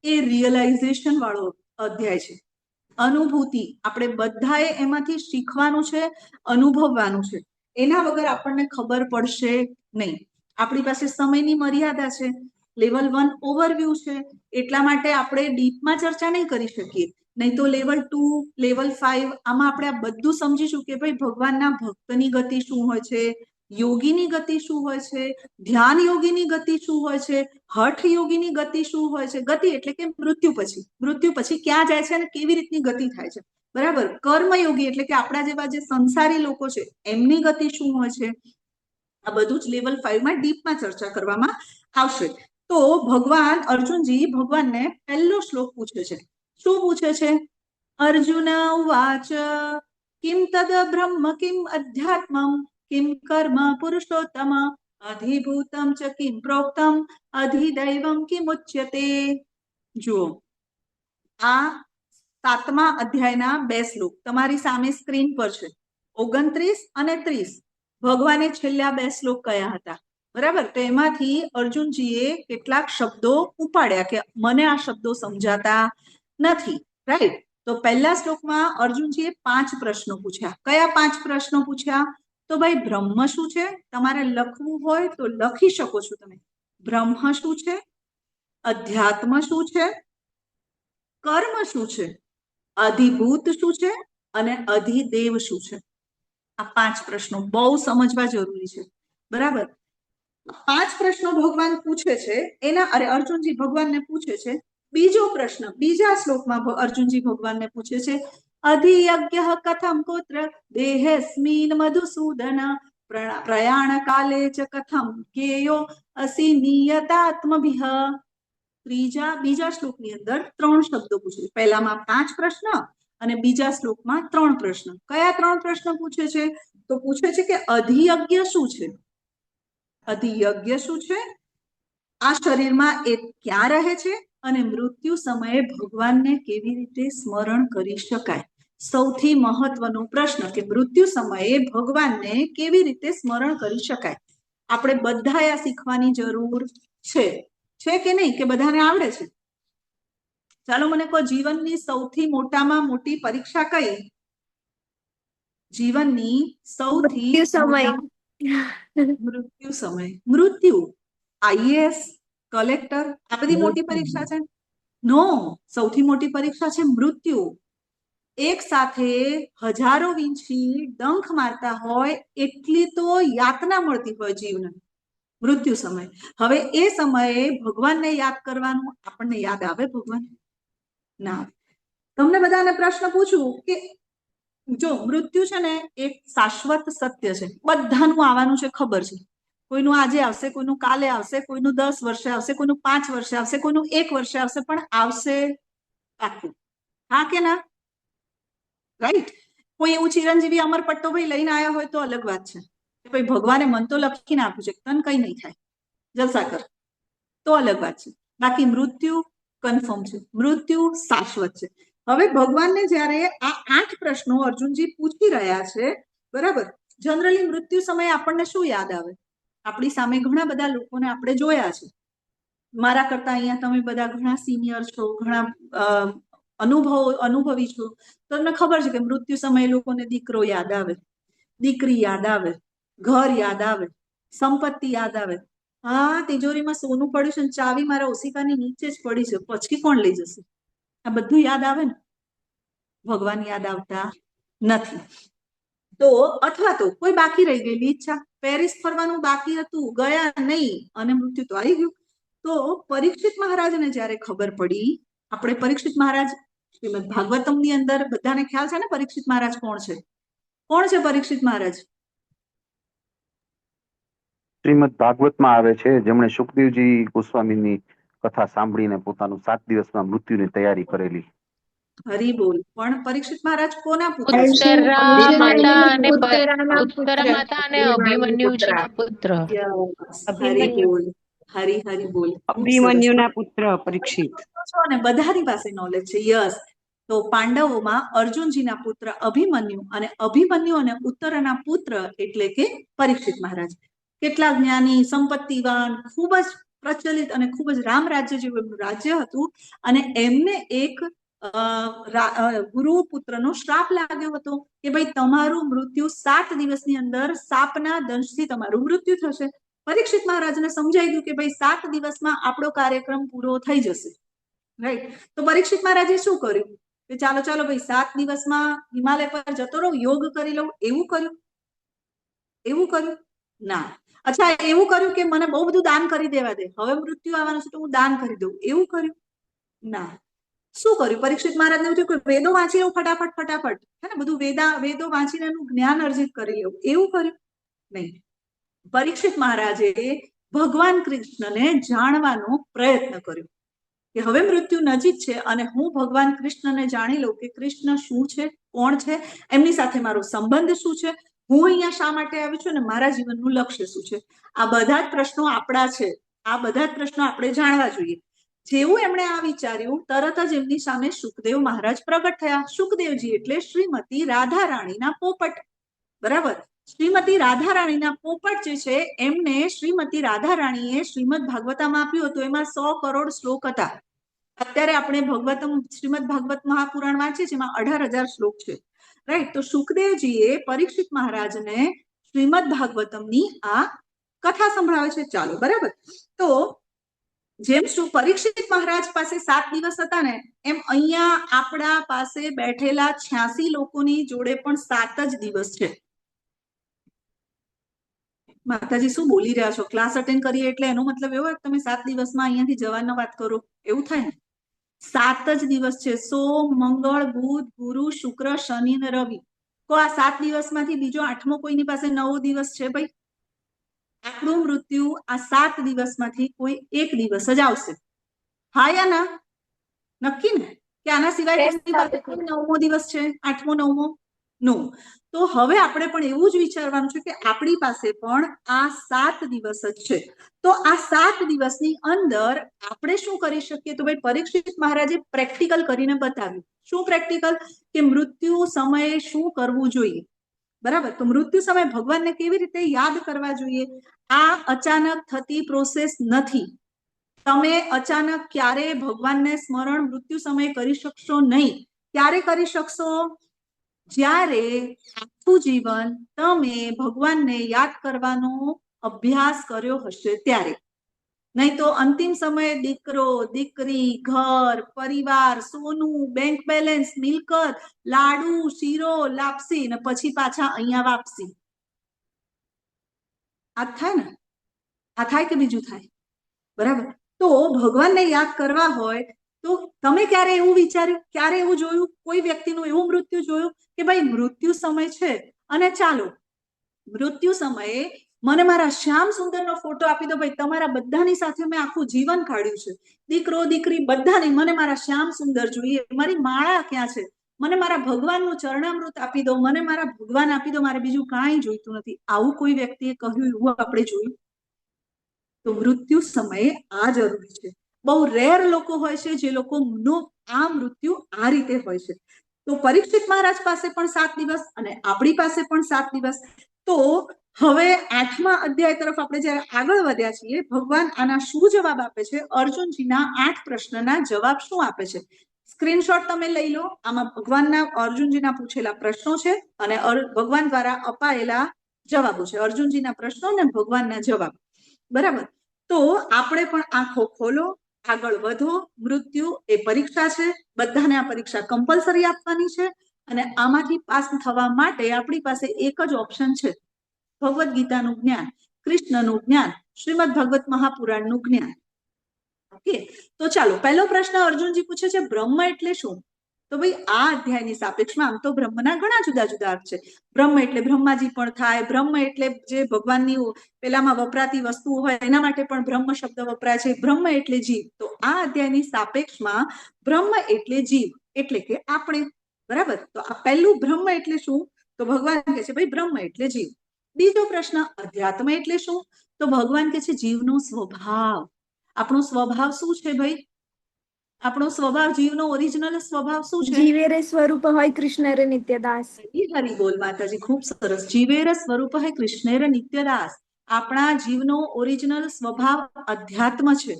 એ રિયલાઇઝેશન વાળો અધ્યાય છે. અનુભૂતિ. આપણે બધાએ એમાંથી શીખવાનું છે, અનુભવવાનું છે. એના વગર આપણને ખબર પડશે નહીં. આપણી પાસે સમયની મર્યાદા છે. લેવલ 1 ઓવરવ્યુ છે, એટલા માટે આપણે ડીપમાં ચર્ચા નહીં કરી શકીએ. નહીં તો લેવલ 2, લેવલ 5 આમાં આપણે આ બધું સમજીશું કે ભાઈ ભગવાનના ભક્તની ગતિ શું હોય છે, યોગીની ગતિ શું હોય છે, ધ્યાન યોગીની ગતિ શું હોય છે, હઠ યોગીની ગતિ શું હોય છે. ગતિ એટલે કે મૃત્યુ પછી ક્યાં જાય છે અને કેવી રીતની ગતિ થાય છે. બરાબર. કર્મયોગી એટલે કે આપણા જેવા જે સંસારી લોકો છે એમની ગતિ શું હોય છે. આ બધું જ લેવલ 5 માં ડીપમાં ચર્ચા કરવામાં આવશે. તો ભગવાન અર્જુનજી ભગવાનને પહેલો શ્લોક પૂછે છે. શું પૂછે છે? અર્જુન ઉવાચ કિમ તદ બ્રહ્મ કિમ અધ્યાત્મમ કિમ કર્મ પુરુષોત્તમ અધિભૂતમ ચ કિમ પ્રોક્તમ અધિદૈવમ કિમ ઉચ્યતે. જુઓ, આ 7મા અધ્યાયના 2 શ્લોક તમારી સામે સ્ક્રીન પર છે. 29 અને 30 ભગવાને છેલ્લા 2 શ્લોક કયા હતા. બરાબર. તો એમાંથી અર્જુનજીએ કેટલાક શબ્દો ઉપાડ્યા કે મને આ શબ્દો સમજાતા નથી. રાઈટ. તો પહેલા શ્લોકમાં અર્જુનજીએ 5 પ્રશ્નો પૂછ્યા. કયા 5 પ્રશ્નો પૂછ્યા? તો ભાઈ બ્રહ્મ શું છે? તમારે લખવું હોય તો લખી શકો છો તમે. બ્રહ્મ શું છે? અધ્યાત્મ શું છે? કર્મ શું છે? અધિભૂત શું છે? અને અધિદેવ શું છે? આ 5 પ્રશ્નો બહુ સમજવા જરૂરી છે. બરાબર. 5 પ્રશ્નો ભગવાન પૂછે છે. અર્જુનજી ભગવાનને પૂછે છે. બીજો પ્રશ્ન બીજા શ્લોકમાં અર્જુનજી ભગવાનને પૂછે છે, અધિયજ્ઞ કથમ કોત્ર દેહેસ્મિન મધુસૂદન પ્રયાણ કાલે ચ કથમ કેયો અસી નિયતાત્મભિહ. બીજા શ્લોકની અંદર 3 શબ્દો પૂછે. પહેલામાં 5 પ્રશ્ન અને બીજા શ્લોકમાં 3 પ્રશ્ન. કયા 3 પ્રશ્ન પૂછે છે? તો પૂછે છે કે અધિયજ્ઞ શું છે? અધિયજ્ઞ શું છે? આ શરીરમાં એ ક્યાં રહે છે? અને મૃત્યુ સમયે ભગવાનને કેવી રીતે સ્મરણ કરી શકાય? સૌથી મહત્વનો પ્રશ્ન કે મૃત્યુ સમયે ભગવાનને કેવી રીતે સ્મરણ કરી શકાય? આપણે બધાએ આ શીખવાની જરૂર છે કે નહીં? કે બધાને આવડે છે? ચાલો મને કહો, જીવનની સૌથી મોટામાં મોટી પરીક્ષા કઈ? જીવનની સૌથી મૃત્યુ સમય. મૃત્યુ. આઈએએસ, કલેક્ટર, આ બધી મોટી પરીક્ષા છે? નો, સૌથી મોટી પરીક્ષા છે મૃત્યુ. એક સાથે હજારો વીંછી ડંખ મારતા હોય એટલી તો યાતના મળતી હોય જીવને. મૃત્યુ સમય. હવે એ સમયે ભગવાનને યાદ કરવાનું આપણને યાદ આવે? ભગવાન ના આવે. તમને બધાને પ્રશ્ન પૂછું કે જો મૃત્યુ છે ને એક શાશ્વત સત્ય છે. બધાનું આવવાનું છે, ખબર છે. કોઈનું આજે આવશે, કોઈનું કાલે આવશે, કોઈનું 10 વર્ષે આવશે, કોઈનું 5 વર્ષે આવશે, કોઈનું 1 વર્ષે આવશે, પણ આવશે પાકું. હા કે ના? રાઈટ. કોઈ એવું ચિરંજીવી અમર પટ્ટો ભાઈ લઈને આવ્યા હોય તો અલગ વાત છે. ભાઈ ભગવાને મન તો લખીને આપ્યું છે, તને કઈ નહીં થાય, જલસા કર, તો અલગ વાત છે. બાકી મૃત્યુ કન્ફર્મ છે, મૃત્યુ શાશ્વત છે. હવે ભગવાનને જ્યારે આ 8 પ્રશ્નો અર્જુનજી પૂછી રહ્યા છે, બરાબર. જનરલી મૃત્યુ સમયે આપણને શું યાદ આવે? આપણી સામે ઘણા બધા લોકોને આપણે જોયા છે. મારા કરતા અહીંયા તમે બધા ઘણા સિનિયર છો, ઘણા અનુભવી છો. તમને ખબર છે કે મૃત્યુ સમયે લોકોને દીકરો યાદ આવે, દીકરી યાદ આવે, ઘર યાદ આવે, સંપત્તિ યાદ આવે. હા, તિજોરીમાં સોનું પડ્યું છે ને ચાવી મારા ઓશિકાની નીચે જ પડી છે, પછી કોણ લઈ જશે? આ બધું યાદ આવે ને? ભગવાન યાદ આવતા નથી. તો અથવા તો કોઈ બાકી રહી ગયેલી ઈચ્છા, પેરિસ ફરવાનું બાકી હતું, ગયા નહીં અને મૃત્યુ તો આવી ગયું. તો પરીક્ષિત મહારાજને જ્યારે ખબર પડી, આપણે પરીક્ષિત મહારાજ શ્રીમદ ભાગવતમની અંદર બધાને ખ્યાલ છે ને પરીક્ષિત મહારાજ કોણ છે? કોણ છે પરીક્ષિત મહારાજ? શ્રીમદ ભાગવતમાં આવે છે, જેમણે સુખદેવજી ગોસ્વામીની કથા સાંભળીને પોતાનું 7 દિવસમાં મૃત્યુની તૈયારી કરેલી. હરી બોલ. પણ પરીક્ષિત મહારાજ કોના પુત્ર છે? ઉત્તરા માતા અને અભિમન્યુજીના પુત્ર. હરી બોલ. હરી હરી બોલ. અભિમન્યુના પુત્ર પરીક્ષિત. અને બધાની પાસે નોલેજ છે. યસ. તો પાંડવોમાં અર્જુનજીના પુત્ર અભિમન્યુ અને અભિમન્યુ અને ઉત્તરાના પુત્ર એટલે કે પરીક્ષિત મહારાજ. કેટલા જ્ઞાની, સંપત્તિવાન, ખૂબ જ પ્રચલિત અને ખૂબ જ રામ રાજ્ય જેવું એમનું રાજ્ય હતું. અને એમને એક ગુરુ પુત્રનો શ્રાપ લાગ્યો હતો કે ભાઈ તમારું મૃત્યુ 7 દિવસની અંદર સાપના દંશથી તમારું મૃત્યુ થશે. પરીક્ષિત મહારાજને સમજાઈ ગયું કે ભાઈ 7 દિવસમાં આપણો કાર્યક્રમ પૂરો થઈ જશે. રાઈટ. તો પરીક્ષિત મહારાજે શું કર્યું કે ચાલો ચાલો ભાઈ 7 દિવસમાં હિમાલય પર જતો રહો, યોગ કરી લઉં. એવું કર્યું? એવું કર્યું? ના. અચ્છા, એવું કર્યું કે મને બહુ બધું દાન કરી દેવા દે, હવે મૃત્યુ આવવાનું છે તો હું દાન કરી દઉં. એવું કર્યું? ના. શું કર્યું? પરીક્ષિત મહારાજને એવું થયું કે વેદો વાંચી લઉં ફટાફટ હે ને, બધું વેદો વાંચીને એનું જ્ઞાન અર્જિત કરી લઉં. એવું કર્યું? નહીં. પરીક્ષિત મહારાજે ભગવાન કૃષ્ણને જાણવાનો પ્રયત્ન કર્યો કે હવે મૃત્યુ નજીક છે અને હું ભગવાન કૃષ્ણને જાણી લઉં કે કૃષ્ણ શું છે, કોણ છે, એમની સાથે મારો સંબંધ શું છે, હું અહીંયા શા માટે આવી છું અને મારા જીવનનું લક્ષ્ય શું છે. આ બધા જ પ્રશ્નો આપણા છે. આ બધા જ પ્રશ્નો આપણે જાણવા જોઈએ. જેવું એમણે આ વિચાર્યું, તરત જ એમની સામે સુખદેવ મહારાજ પ્રગટ થયા. સુખદેવજી એટલે શ્રીમતી રાધા રાણીના પોપટ. બરાબર. શ્રીમતી રાધા રાણીના પોપટ જે છે એમને શ્રીમતી રાધા રાણીએ શ્રીમદ ભાગવતમાં આપ્યું હતું. એમાં 100 કરોડ શ્લોક હતા. અત્યારે આપણે શ્રીમદ ભાગવત મહાપુરાણ વાંચીએ છીએ, એમાં 18,000 શ્લોક છે. રાઈટ. તો સુખદેવજીએ પરીક્ષિત મહારાજને શ્રીમદ ભાગવતમની આ કથા સંભળાવે છે. ચાલો, બરાબર. તો જેમ પરીક્ષિત મહારાજ પાસે 7 દિવસ હતા ને, એમ અહીંયા આપણા પાસે બેઠેલા 86 લોકોની જોડે પણ 7 જ દિવસ છે. માતાજી શું બોલી રહ્યા છો? ક્લાસ અટેન્ડ કરીએ એટલે એનો મતલબ એવો તમે 7 દિવસમાં અહીંયાથી જવાની વાત કરો, એવું થાય ને? 7 જ દિવસ છે. સોમ, મંગળ, બુધ, ગુરુ, શુક્ર, શનિ અને રવિ. તો આ 7 દિવસમાંથી બીજો 8મો કોઈની પાસે 9 દિવસ છે ભાઈ? આપણું મૃત્યુ આ 7 દિવસમાંથી કોઈ એક દિવસ જ આવશે. હા યા ના? નક્કી ને કે આના સિવાય કોઈની પાસે 9મો દિવસ છે, 8મો 9મો? નો. તો હવે આપણે પણ એવું જ વિચારવાનું છે કે આપણી પાસે પણ આ 7 દિવસ જ છે. તો આ 7 દિવસની અંદર આપણે શું કરી શકીએ? તો ભાઈ પરીક્ષિત મહારાજે પ્રેક્ટિકલ કરીને બતાવ્યું. શું પ્રેક્ટિકલ? કે મૃત્યુ સમયે શું કરવું જોઈએ. બરાબર. તો મૃત્યુ સમયે ભગવાનને કેવી રીતે યાદ કરવા જોઈએ? આ અચાનક થતી પ્રોસેસ નથી. તમે અચાનક ક્યારે ભગવાનને સ્મરણ મૃત્યુ સમયે કરી શકશો નહીં. ક્યારે કરી શકશો? જ્યારે આખું જીવન તમે ભગવાનને યાદ કરવાનો અભ્યાસ કર્યો હશે ત્યારે. નહીં તો અંતિમ સમયે દીકરો, દીકરી, ઘર, પરિવાર, સોનું, બેંક બેલેન્સ, મિલકત, લાડુ, શીરો, લાપસી ને પછી પાછા અહીંયા વાપસી. આ થાય ને? આ થાય કે બીજું થાય? બરાબર. તો ભગવાનને યાદ કરવા હોય તો તમે ક્યારે એવું વિચાર્યું, ક્યારે એવું જોયું, કોઈ વ્યક્તિનું એવું મૃત્યુ જોયું કે ભાઈ મૃત્યુ સમય છે અને ચાલો મૃત્યુ સમયે મને મારા શ્યામ સુંદરનો ફોટો આપી દો ભાઈ, તમારા બધાની સાથે મેં આખું જીવન કાઢ્યું છે, દીકરો દીકરી બધાની, મને મારા શ્યામ સુંદર જોઈએ, મારી માળા ક્યાં છે, મને મારા ભગવાનનું ચરણામૃત આપી દો, મને મારા ભગવાન આપી દો, મારે બીજું કાંઈ જોઈતું નથી. આવું કોઈ વ્યક્તિએ કહ્યું એવું આપણે જોયું? તો મૃત્યુ સમયે આ જરૂરી છે. બહુ રેર લોકો હોય છે જે લોકોનું આ મૃત્યુ આ રીતે હોય છે. તો પરીક્ષિત મહારાજ પાસે પણ 7 દિવસ અને આપણી પાસે પણ 7 દિવસ. તો હવે 8મા અધ્યાય તરફ આપણે જ્યારે આગળ વધ્યા છીએ, ભગવાન આના શું જવાબ આપે છે? અર્જુનજીના 8 પ્રશ્નના જવાબ શું આપે છે? સ્ક્રીનશોટ તમે લઈ લો. આમાં ભગવાનના અર્જુનજીના પૂછેલા પ્રશ્નો છે અને ભગવાન દ્વારા અપાયેલા જવાબો છે. અર્જુનજીના પ્રશ્નો અને ભગવાનના જવાબ. બરાબર. તો આપણે પણ આંખો ખોલો, આગળ વધો. મૃત્યુ એ પરીક્ષા છે. બધાને આ પરીક્ષા કમ્પલસરી આપવાની છે અને આમાંથી પાસ થવા માટે આપણી પાસે એક જ ઓપ્શન છે, ભગવદ્ ગીતાનું જ્ઞાન, કૃષ્ણનું જ્ઞાન, શ્રીમદ ભાગવત મહાપુરાણનું જ્ઞાન. ઓકે. તો ચાલો, પહેલો પ્રશ્ન અર્જુનજી પૂછે છે, બ્રહ્મ એટલે શું? તો ભાઈ આ અધ્યાયની સાપેક્ષમાં આમ તો બ્રહ્મના ઘણા જુદા જુદા અર્થ છે. બ્રહ્મ એટલે બ્રહ્માજી પણ થાય, બ્રહ્મ એટલે જે ભગવાનની પેલામાં વપરાતી વસ્તુઓ હોય એના માટે પણ બ્રહ્મ શબ્દ વપરાય છે. બ્રહ્મ એટલે જીવ. તો આ અધ્યાયની સાપેક્ષમાં બ્રહ્મ એટલે જીવ એટલે કે આપણે. બરાબર. તો આ પહેલું બ્રહ્મ એટલે શું? તો ભગવાન કહે છે ભાઈ બ્રહ્મ એટલે જીવ. બીજો પ્રશ્ન અધ્યાત્મ એટલે શું? તો ભગવાન કહે છે જીવનો સ્વભાવ. આપણો સ્વભાવ શું છે ભાઈ? આપણો સ્વભાવ, જીવનો ઓરિજિનલ સ્વભાવ શું છે? જીવે સ્વરૂપ હોય કૃષ્ણ રે નિત્યદાસ. હરી બોલ માતાજી, ખૂબ સરસ. જીવેર સ્વરૂપ હે કૃષ્ણેર નિત્યદાસ. આપણા જીવનો ઓરિજિનલ સ્વભાવ અધ્યાત્મ છે.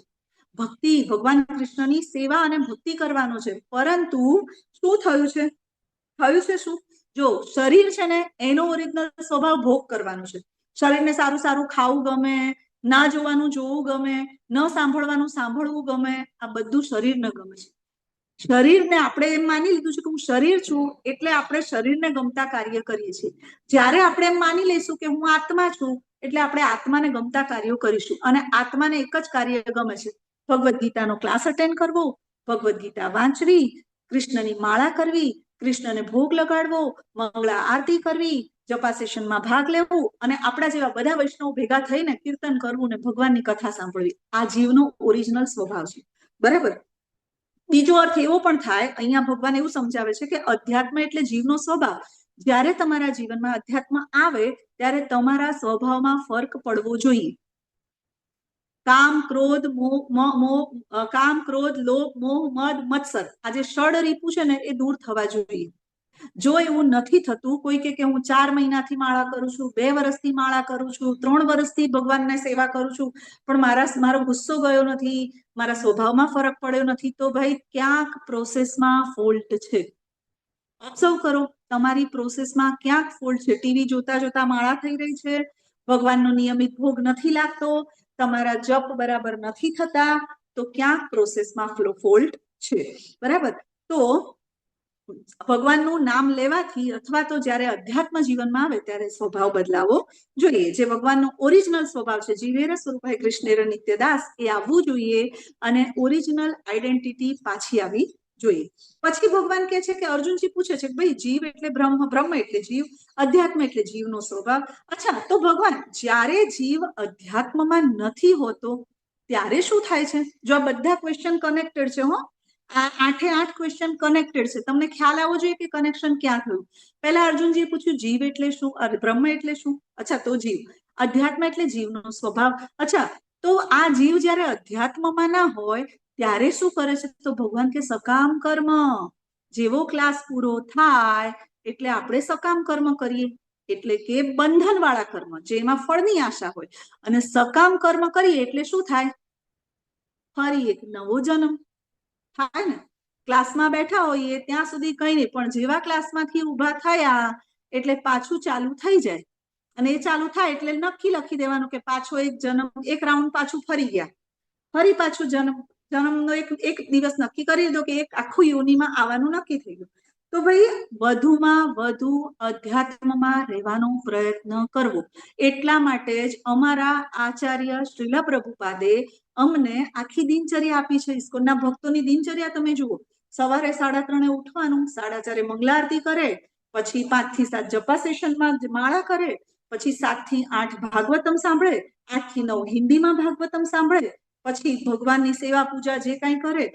ભક્તિ, ભગવાન કૃષ્ણની સેવા અને ભક્તિ કરવાનો છે. પરંતુ શું થયું છે? થયું છે શું? જો શરીર છે ને એનો ઓરિજિનલ સ્વભાવ ભોગ કરવાનો છે. શરીરને સારું સારું ખાવું ગમે, ના જોવાનું જોવું ગમે, ન સાંભળવાનું સાંભળવું ગમે. આ બધું શરીરને ગમે છે. શરીરને આપણે એમ માની લીધું છે કે હું શરીર છું એટલે આપણે શરીરને ગમતા કાર્ય કરીએ છીએ. જ્યારે આપણે એમ માની લઈશું કે હું આત્મા છું એટલે આપણે આત્માને ગમતા કાર્યો કરીશું. અને આત્માને એક જ કાર્ય ગમે છે, ભગવદ્ ગીતાનો ક્લાસ અટેન્ડ કરવો, ભગવદ્ ગીતા વાંચવી, કૃષ્ણની માળા કરવી, કૃષ્ણને ભોગ લગાડવો, મંગળા આરતી કરવી, જપા સેશનમાં ભાગ લેવો અને આપણા જેવા બધા વૈષ્ણવ ભેગા થઈને કીર્તન કરવું ને ભગવાનની કથા સાંભળવી. આ જીવનો ઓરિજિનલ સ્વભાવ છે. બરાબર. બીજો અર્થ એવો પણ થાય, અહીંયા ભગવાન એવું સમજાવે છે કે અધ્યાત્મ એટલે જીવનો સ્વભાવ. જ્યારે તમારા જીવનમાં અધ્યાત્મ આવે ત્યારે તમારા સ્વભાવમાં ફરક પડવો જોઈએ. કામ, ક્રોધ, કામ, ક્રોધ, લોભ, મોહ, મદ, મત્સર, આ જે ષડ રીપુ છે ને એ દૂર થવા જોઈએ. જો એવું નથી થતું, કોઈ કે હું 4 મહિનાથી માળા કરું છું, 2 વર્ષથી માળા કરું છું, 3 વર્ષથી ભગવાનને સેવા કરું છું, પણ મારો ગુસ્સો ગયો નથી, મારા સ્વભાવમાં ફરક પડ્યો નથી, તો ભાઈ ક્યાંક પ્રોસેસમાં ફોલ્ટ છે. ઓબ્ઝર્વ કરો, તમારી પ્રોસેસમાં ક્યાંક ફોલ્ટ છે. ટીવી જોતા જોતા માળા થઈ રહી છે, ભગવાનનો નિયમિત ભોગ નથી લાગતો, તમારા જપ બરાબર નથી થતા, તો ક્યાંક પ્રોસેસમાં ફોલ્ટ છે. બરાબર. તો ભગવાનનું નામ લેવાથી અથવા તો જ્યારે અધ્યાત્મ જીવનમાં આવે ત્યારે સ્વભાવ બદલાવો જોઈએ. જે ભગવાનનો ઓરિજિનલ સ્વભાવ છે, જીવેર સ્વરૂપ કૃષ્ણેર નિત્યદાસ, એ આવવું જોઈએ અને ઓરિજિનલ આઈડેન્ટિટી પાછી આવી જોઈએ. પછી ભગવાન કહે છે કે અર્જુનજી પૂછે છે કે ભાઈ જીવ એટલે બ્રહ્મ, બ્રહ્મ એટલે જીવ, અધ્યાત્મ એટલે જીવનો સ્વભાવ. અચ્છા, તો ભગવાન જ્યારે જીવ અધ્યાત્મમાં નથી હોતો ત્યારે શું થાય છે? જો આ બધા ક્વેશ્ચન કનેક્ટેડ છે. આ 8 ક્વેશ્ચન કનેક્ટેડ છે. તમને ખ્યાલ આવવો જોઈએ કે કનેક્શન ક્યાં થયું. પહેલા અર્જુનજીએ પૂછ્યું જીવ એટલે શું, બ્રહ્મ એટલે શું? અચ્છા, તો જીવ. અધ્યાત્મ એટલે જીવનો સ્વભાવ. અચ્છા, તો આ જીવ જ્યારે અધ્યાત્મમાં ના હોય ત્યારે શું કરે છે? તો ભગવાન કે સકામ કર્મ. જેવો ક્લાસ પૂરો થાય એટલે આપણે સકામ કર્મ કરીએ, એટલે કે બંધન વાળા કર્મ, જેમાં ફળની આશા હોય. અને સકામ કર્મ કરીએ એટલે શું થાય? ફરી એક નવો જન્મ થાય ને. ક્લાસમાં બેઠા હોઈએ ત્યાં સુધી કઈ નહીં, પણ જેવા ક્લાસમાંથી ઉભા થયા એટલે પાછું ચાલુ થઈ જાય. અને એ ચાલુ થાય એટલે નક્કી લખી દેવાનું કે પાછો એક જન્મ, એક રાઉન્ડ પાછું ફરી ગયા, ફરી પાછું જન્મનો એક દિવસ નક્કી કરી લીધો કે એક આખું યોનિમાં આવવાનું નક્કી થઈ ગયું. તો ભાઈ વધુમાં વધુ અધ્યાત્મમાં રહેવાનો પ્રયત્ન કરવો. એટલા માટે જ અમારા આચાર્ય શ્રીલા પ્રભુપાદે અમને આખી દિનચર્યા આપી છે. ઇસ્કોનના ભક્તોની દિનચર્યા તમે જુઓ. સવારે 3:30 ઉઠવાનું, 4:30 મંગલા આરતી કરે, પછી 5 થી 7 જપા સેશનમાં માળા કરે, પછી 7 થી 8 ભાગવતમ સાંભળે, 8 થી 9 હિન્દીમાં ભાગવતમ સાંભળે, પછી ભગવાનની સેવા પૂજા જે કાંઈ કરે,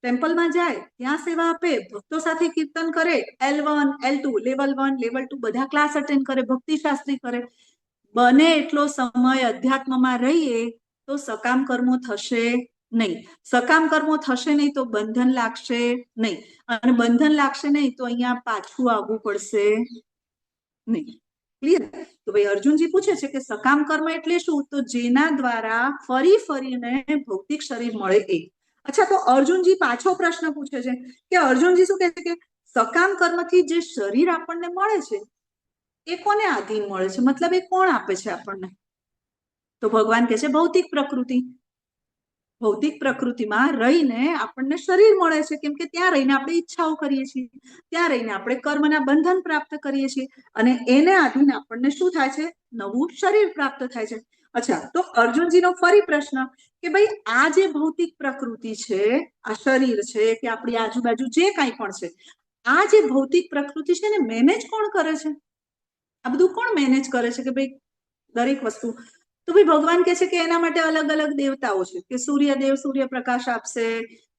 ટેમ્પલમાં જાય ત્યાં સેવા આપે, ભક્તો સાથે કીર્તન કરે, L1, L2, લેવલ 1, લેવલ 2 બધા ક્લાસ અટેન્ડ કરે, ભક્તિ શાસ્ત્રી કરે. બને એટલો સમય અધ્યાત્મમાં રહીએ તો સકામ કર્મો થશે નહીં. સકામ કર્મો થશે નહીં તો બંધન લાગશે નહીં, અને બંધન લાગશે નહીં તો અહીંયા પાછું આવવું પડશે નહીં. ક્લિયર? તો ભાઈ અર્જુનજી પૂછે છે કે સકામ કર્મ એટલે શું? તો જેના દ્વારા ફરીને ભૌતિક શરીર મળે એ. અચ્છા, તો અર્જુનજી પાછો પ્રશ્ન પૂછે છે કે અર્જુનજી શું કહે છે કે સકામ કર્મથી જે શરીર આપણને મળે છે એ કોને આધીન મળે છે? મતલબ એ કોણ આપે છે આપણને? તો ભગવાન કહે છે ભૌતિક પ્રકૃતિ. ભૌતિક પ્રકૃતિમાં રહીને આપણને શરીર મળે છે, કેમ કે ત્યાં રહીને આપણે ઈચ્છાઓ કરીએ છીએ, ત્યાં રહીને આપણે કર્મના બંધન પ્રાપ્ત કરીએ છીએ, અને એને આધીન આપણને શું થાય છે? નવું શરીર પ્રાપ્ત થાય છે. અચ્છા, તો અર્જુનજીનો ફરી પ્રશ્ન કે ભાઈ આ જે ભૌતિક પ્રકૃતિ છે, આ શરીર છે કે આપણી આજુબાજુ જે કાંઈ પણ છે, આ જે ભૌતિક પ્રકૃતિ છે ને મેનેજ કોણ કરે છે? આ બધું કોણ મેનેજ કરે છે કે ભાઈ દરેક વસ્તુ? તો ભાઈ ભગવાન કહે છે કે એના માટે અલગ અલગ દેવતાઓ છે, કે સૂર્યદેવ સૂર્યપ્રકાશ આપશે,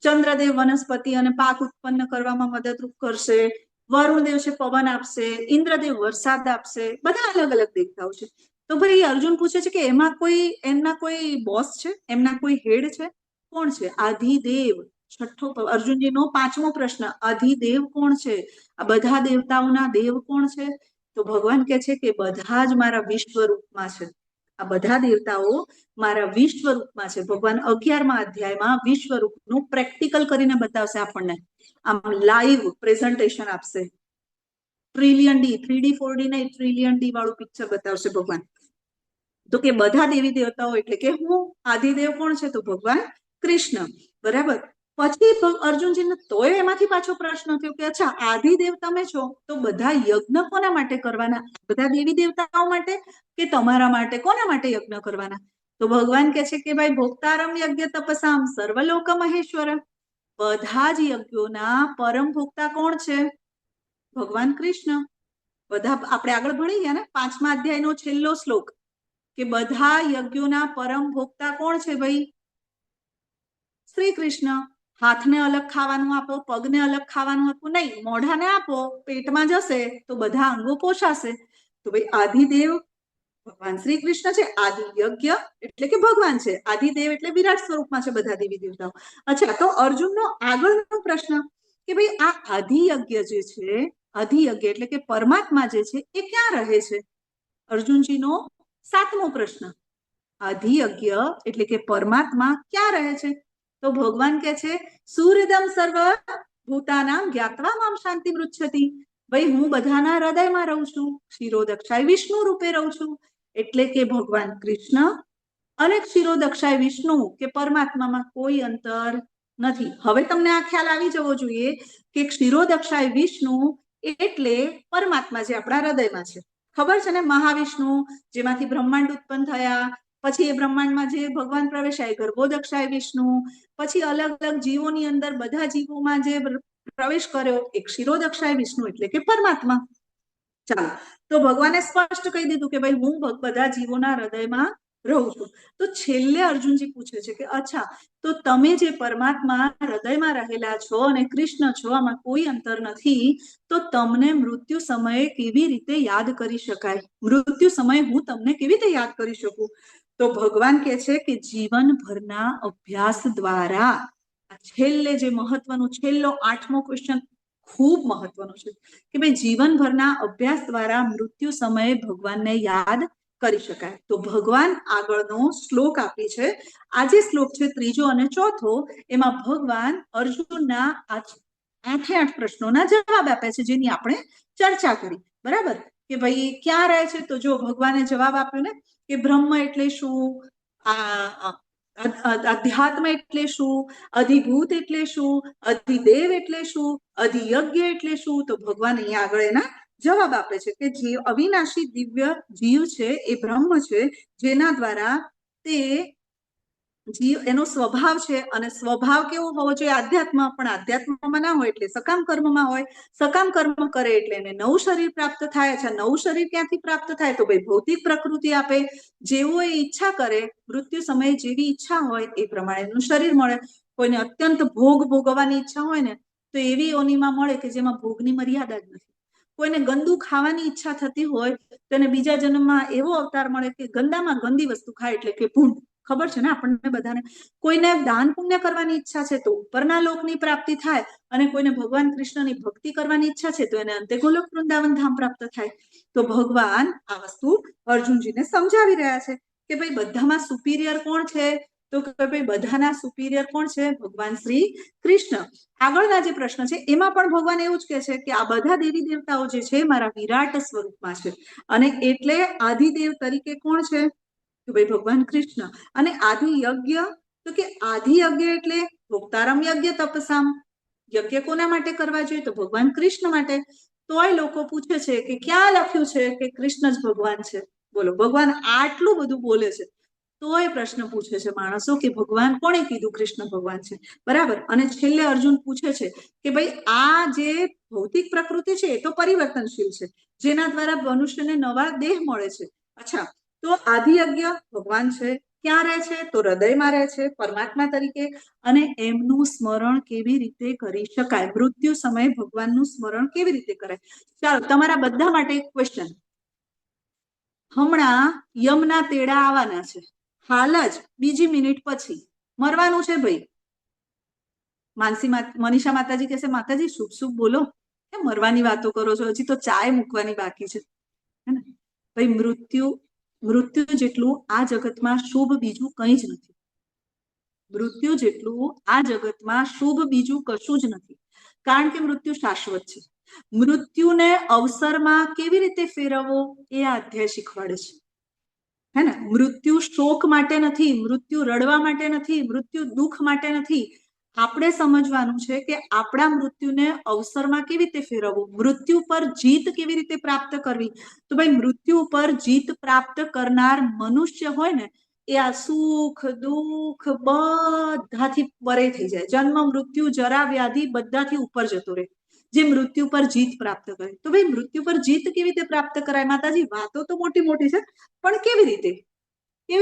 ચંદ્રદેવ વનસ્પતિ અને પાક ઉત્પન્ન કરવામાં મદદરૂપ કરશે, વરુણદેવ છે પવન આપશે, ઇન્દ્રદેવ વરસાદ આપશે, બધા અલગ અલગ દેવતાઓ છે. તો ભાઈ અર્જુન પૂછે છે કે એમના કોઈ બોસ છે, એમના કોઈ હેડ છે? કોણ છે? આધિદેવ. છઠ્ઠો અર્જુનજીનો 5મો પ્રશ્ન, આધિદેવ કોણ છે? આ બધા દેવતાઓના દેવ કોણ છે? તો ભગવાન કહે છે કે બધા જ મારા વિશ્વ રૂપમાં છે. આ બધા દેવતાઓ મારા વિશ્વ રૂપમાં છે. ભગવાન 11મા અધ્યાયમાં વિશ્વ રૂપનું પ્રેક્ટિકલ કરીને બતાવશે આપણને, આમ લાઈવ પ્રેઝન્ટેશન આપશે. ટ્રિલિયન ડી, 3D 4D નહીં, ટ્રિલિયન ડી વાળું પિક્ચર બતાવશે ભગવાન. તો કે બધા દેવી દેવતાઓ એટલે કે હું આદિદેવ કોણ છે? તો ભગવાન કૃષ્ણ. બરાબર. પછી અર્જુનજીને તોય એમાંથી પાછો પ્રશ્ન થયો કે અચ્છા આદિદેવ તમે છો, તો બધા યજ્ઞ કોના માટે કરવાના? બધા દેવી દેવતાઓ માટે કે તમારા માટે? કોના માટે યજ્ઞ કરવાના? તો ભગવાન કહે છે કે ભાઈ ભોક્તારમ યજ્ઞ તપસામ સર્વલોક મહેશ્વર. બધા જ યજ્ઞોના પરમ ભોક્તા કોણ છે? ભગવાન કૃષ્ણ. બધા આપણે આગળ ભણી ગયા ને 5મા અધ્યાયનો છેલ્લો શ્લોક, કે બધા યજ્ઞોના પરમ ભોક્તા કોણ છે ભાઈ? શ્રી કૃષ્ણ. હાથને અલગ ખાવાનું આપો, પગને અલગ ખાવાનું આપો નહીં, મોઢાને આપો, પેટમાં જશે તો બધા અંગો પોષાશે. તો ભાઈ આદિદેવ ભગવાન શ્રી કૃષ્ણ છે. આદિ યજ્ઞ એટલે કે ભગવાન છે. આદિદેવ એટલે વિરાટ સ્વરૂપમાં છે બધા દેવી દેવતાઓ. અચ્છા, તો અર્જુનનો આગળનો પ્રશ્ન કે ભાઈ આ આદિયજ્ઞ જે છે, આદિયજ્ઞ એટલે કે પરમાત્મા જે છે એ ક્યાં રહે છે? અર્જુનજીનો 7મો પ્રશ્ન, આદિયજ્ઞ એટલે કે પરમાત્મા ક્યાં રહે છે? તો ભગવાન કહે છે સૂર્યદમ સર્વ ભૂતાનામ જ્ઞાત્વા મામ શાંતિ મૃચ્છતિ. ભાઈ હું બધાના હૃદયમાં રહું છું, ક્ષીરોદક્ષાય વિષ્ણુ રૂપે રહું છું. એટલે કે ભગવાન કૃષ્ણ અને ક્ષીરોદક્ષાય વિષ્ણુ કે પરમાત્મામાં કોઈ અંતર નથી. હવે તમને આ ખ્યાલ આવી જવો જોઈએ કે ક્ષીરોદક્ષાય વિષ્ણુ એટલે પરમાત્મા જે આપણા હૃદયમાં છે. ખબર છે ને, મહાવિષ્ણુ જેમાંથી બ્રહ્માંડ ઉત્પન્ન થયા, પછી એ બ્રહ્માંડમાં જે ભગવાન પ્રવેશાય ગર્ભોદક્ષાય વિષ્ણુ, પછી અલગ અલગ જીવોની અંદર બધા જીવોમાં જે પ્રવેશ કર્યો એ ક્ષીરોદક્ષાય વિષ્ણુ એટલે કે પરમાત્મા. ચાલો, તો ભગવાને સ્પષ્ટ કહી દીધું કે ભાઈ હું બધા જીવોના હૃદયમાં રહું છું. તો છેલ્લે અર્જુનજી પૂછે છે કે અચ્છા, તો તમે જે પરમાત્મા હૃદયમાં રહેલા છો અને કૃષ્ણ છો, આમાં કોઈ અંતર નથી, તો તમને મૃત્યુ સમયે કેવી રીતે યાદ કરી શકાય? મૃત્યુ સમયે હું તમને કેવી રીતે યાદ કરી શકું? તો ભગવાન કહે છે કે જીવનભરના અભ્યાસ દ્વારા. છેલ્લે જે મહત્વનો છેલ્લો 8મો ક્વેશ્ચન ખૂબ મહત્વનો છે કે ભાઈ જીવનભરના અભ્યાસ દ્વારા મૃત્યુ સમયે ભગવાનને યાદ કરી શકાય. તો ભગવાન આગળનો શ્લોક આપી છે. આ જે શ્લોક છે 3જો અને 4થો, એમાં ભગવાન અર્જુનના 8 પ્રશ્નોના જવાબ આપે છે, જેની આપણે ચર્ચા કરી. બરાબર, કે ભાઈ ક્યાં રહે છે? તો જો ભગવાને જવાબ આપ્યો ને કે બ્રહ્મ એટલે શું, અધ્યાત્મ એટલે શું, અધિભૂત એટલે શું, અધિદેવ એટલે શું, અધિયજ્ઞ એટલે શું? તો ભગવાન અહીંયા આગળ એના જવાબ આપે છે કે જે અવિનાશી દિવ્ય જીવ છે એ બ્રહ્મ છે, જેના દ્વારા તે જીવ એનો સ્વભાવ છે. અને સ્વભાવ કેવો હોવો જોઈએ? આધ્યાત્મ. પણ આધ્યાત્મમાં ના હોય એટલે સકામ કર્મમાં હોય. સકામ કર્મ કરે એટલે એને નવું શરીર પ્રાપ્ત થાય. અચ્છા, નવું શરીર ક્યાંથી પ્રાપ્ત થાય? તો ભાઈ ભૌતિક પ્રકૃતિ આપે. જેવો એ ઈચ્છા કરે, મૃત્યુ સમયે જેવી ઈચ્છા હોય એ પ્રમાણેનું શરીર મળે. કોઈને અત્યંત ભોગ ભોગવવાની ઈચ્છા હોય ને, તો એવી યોનિમાં મળે કે જેમાં ભોગની મર્યાદા જ નથી. કોઈને ગંદુ ખાવાની ઈચ્છા થતી હોય તો એને બીજા જન્મમાં એવો અવતાર મળે કે ગંદામાં ગંદી વસ્તુ ખાય, એટલે કે ભૂંડ. ખબર છે ને આપણને બધાને. કોઈને દાન પુણ્ય કરવાની ઈચ્છા છે તો ઉપરના લોકની પ્રાપ્તિ થાય, અને કોઈને ભગવાન કૃષ્ણની ભક્તિ કરવાની ઈચ્છા છે તો એને અંતે ગોલોક વૃંદાવન ધામ પ્રાપ્ત થાય. તો ભગવાન આ વસ્તુ અર્જુનજીને સમજાવી રહ્યા છે કે ભાઈ બધામાં સુપીરિયર કોણ છે? તો કે ભાઈ બધાના સુપીરિયર કોણ છે? ભગવાન શ્રી કૃષ્ણ. આગળના જે પ્રશ્ન છે એમાં પણ ભગવાન એવું જ કહે છે કે આ બધા દેવી દેવતાઓ જે છે મારા વિરાટ સ્વરૂપમાં છે, અને એટલે આદિદેવ તરીકે કોણ છે? તો ભાઈ ભગવાન કૃષ્ણ. અને આદિ યજ્ઞ, તો કે આદિ યજ્ઞ એટલે ભોક્તારમ યજ્ઞ તપસામ. યજ્ઞ કોના માટે કરવા જોઈએ? તો ભગવાન કૃષ્ણ માટે. તોય લોકો પૂછે છે કે ક્યાં લખ્યું છે કે કૃષ્ણ જ ભગવાન છે? બોલો, ભગવાન આટલું બધું બોલે છે તોય પ્રશ્ન પૂછે છે માણસો કે ભગવાન કોણે કીધું કૃષ્ણ ભગવાન છે, બરાબર. અને છેલ્લે અર્જુન પૂછે છે કે ભાઈ આ જે ભૌતિક પ્રકૃતિ છે એ તો પરિવર્તનશીલ છે, જેના દ્વારા મનુષ્યને નવા દેહ મળે છે. અચ્છા, તો આદિયજ્ઞ ભગવાન છે, ક્યાં રહે છે? તો હૃદયમાં રહે છે પરમાત્મા તરીકે. અને એમનું સ્મરણ કેવી રીતે કરી શકાય? મૃત્યુ સમયે ભગવાનનું સ્મરણ કેવી રીતે કરાય? ચાલો, તમારા બધા માટે એક ક્વેશ્ચન. હમણાં યમના તેડા આવવાના છે, હાલ જ બીજી મિનિટ પછી મરવાનું છે ભાઈ. મનીષા માતાજી કહેશે, માતાજી શુભ શુભ બોલો, કેમ મરવાની વાતો કરો છો? હજી તો ચાય મૂકવાની બાકી છે. હે ને ભાઈ, મૃત્યુ જેટલું આ જગતમાં શુભ બીજું કંઈ જ નથી. મૃત્યુ જેટલું આ જગતમાં શુભ બીજું કશું જ નથી, કારણ કે મૃત્યુ શાશ્વત છે. મૃત્યુને અવસરમાં કેવી રીતે ફેરવવો એ આ અધ્યાય શીખવાડે છે. હે ને, મૃત્યુ શોક માટે નથી, મૃત્યુ રડવા માટે નથી, મૃત્યુ દુઃખ માટે નથી. આપણે સમજવાનું છે કે આપણા મૃત્યુને અવસરમાં કેવી રીતે ફેરવવું, મૃત્યુ પર જીત કેવી રીતે પ્રાપ્ત કરવી. તો ભાઈ, મૃત્યુ પર જીત પ્રાપ્ત કરનાર મનુષ્ય હોય ને, એ આ સુખ દુઃખ બધાથી પરે થઈ જાય. જન્મ મૃત્યુ જરા વ્યાધિ બધાથી ઉપર જતો રહે, જે મૃત્યુ પર જીત પ્રાપ્ત કરે. તો ભાઈ, મૃત્યુ પર જીત કેવી રીતે પ્રાપ્ત કરાય? માતાજી, વાતો તો મોટી મોટી છે, પણ કેવી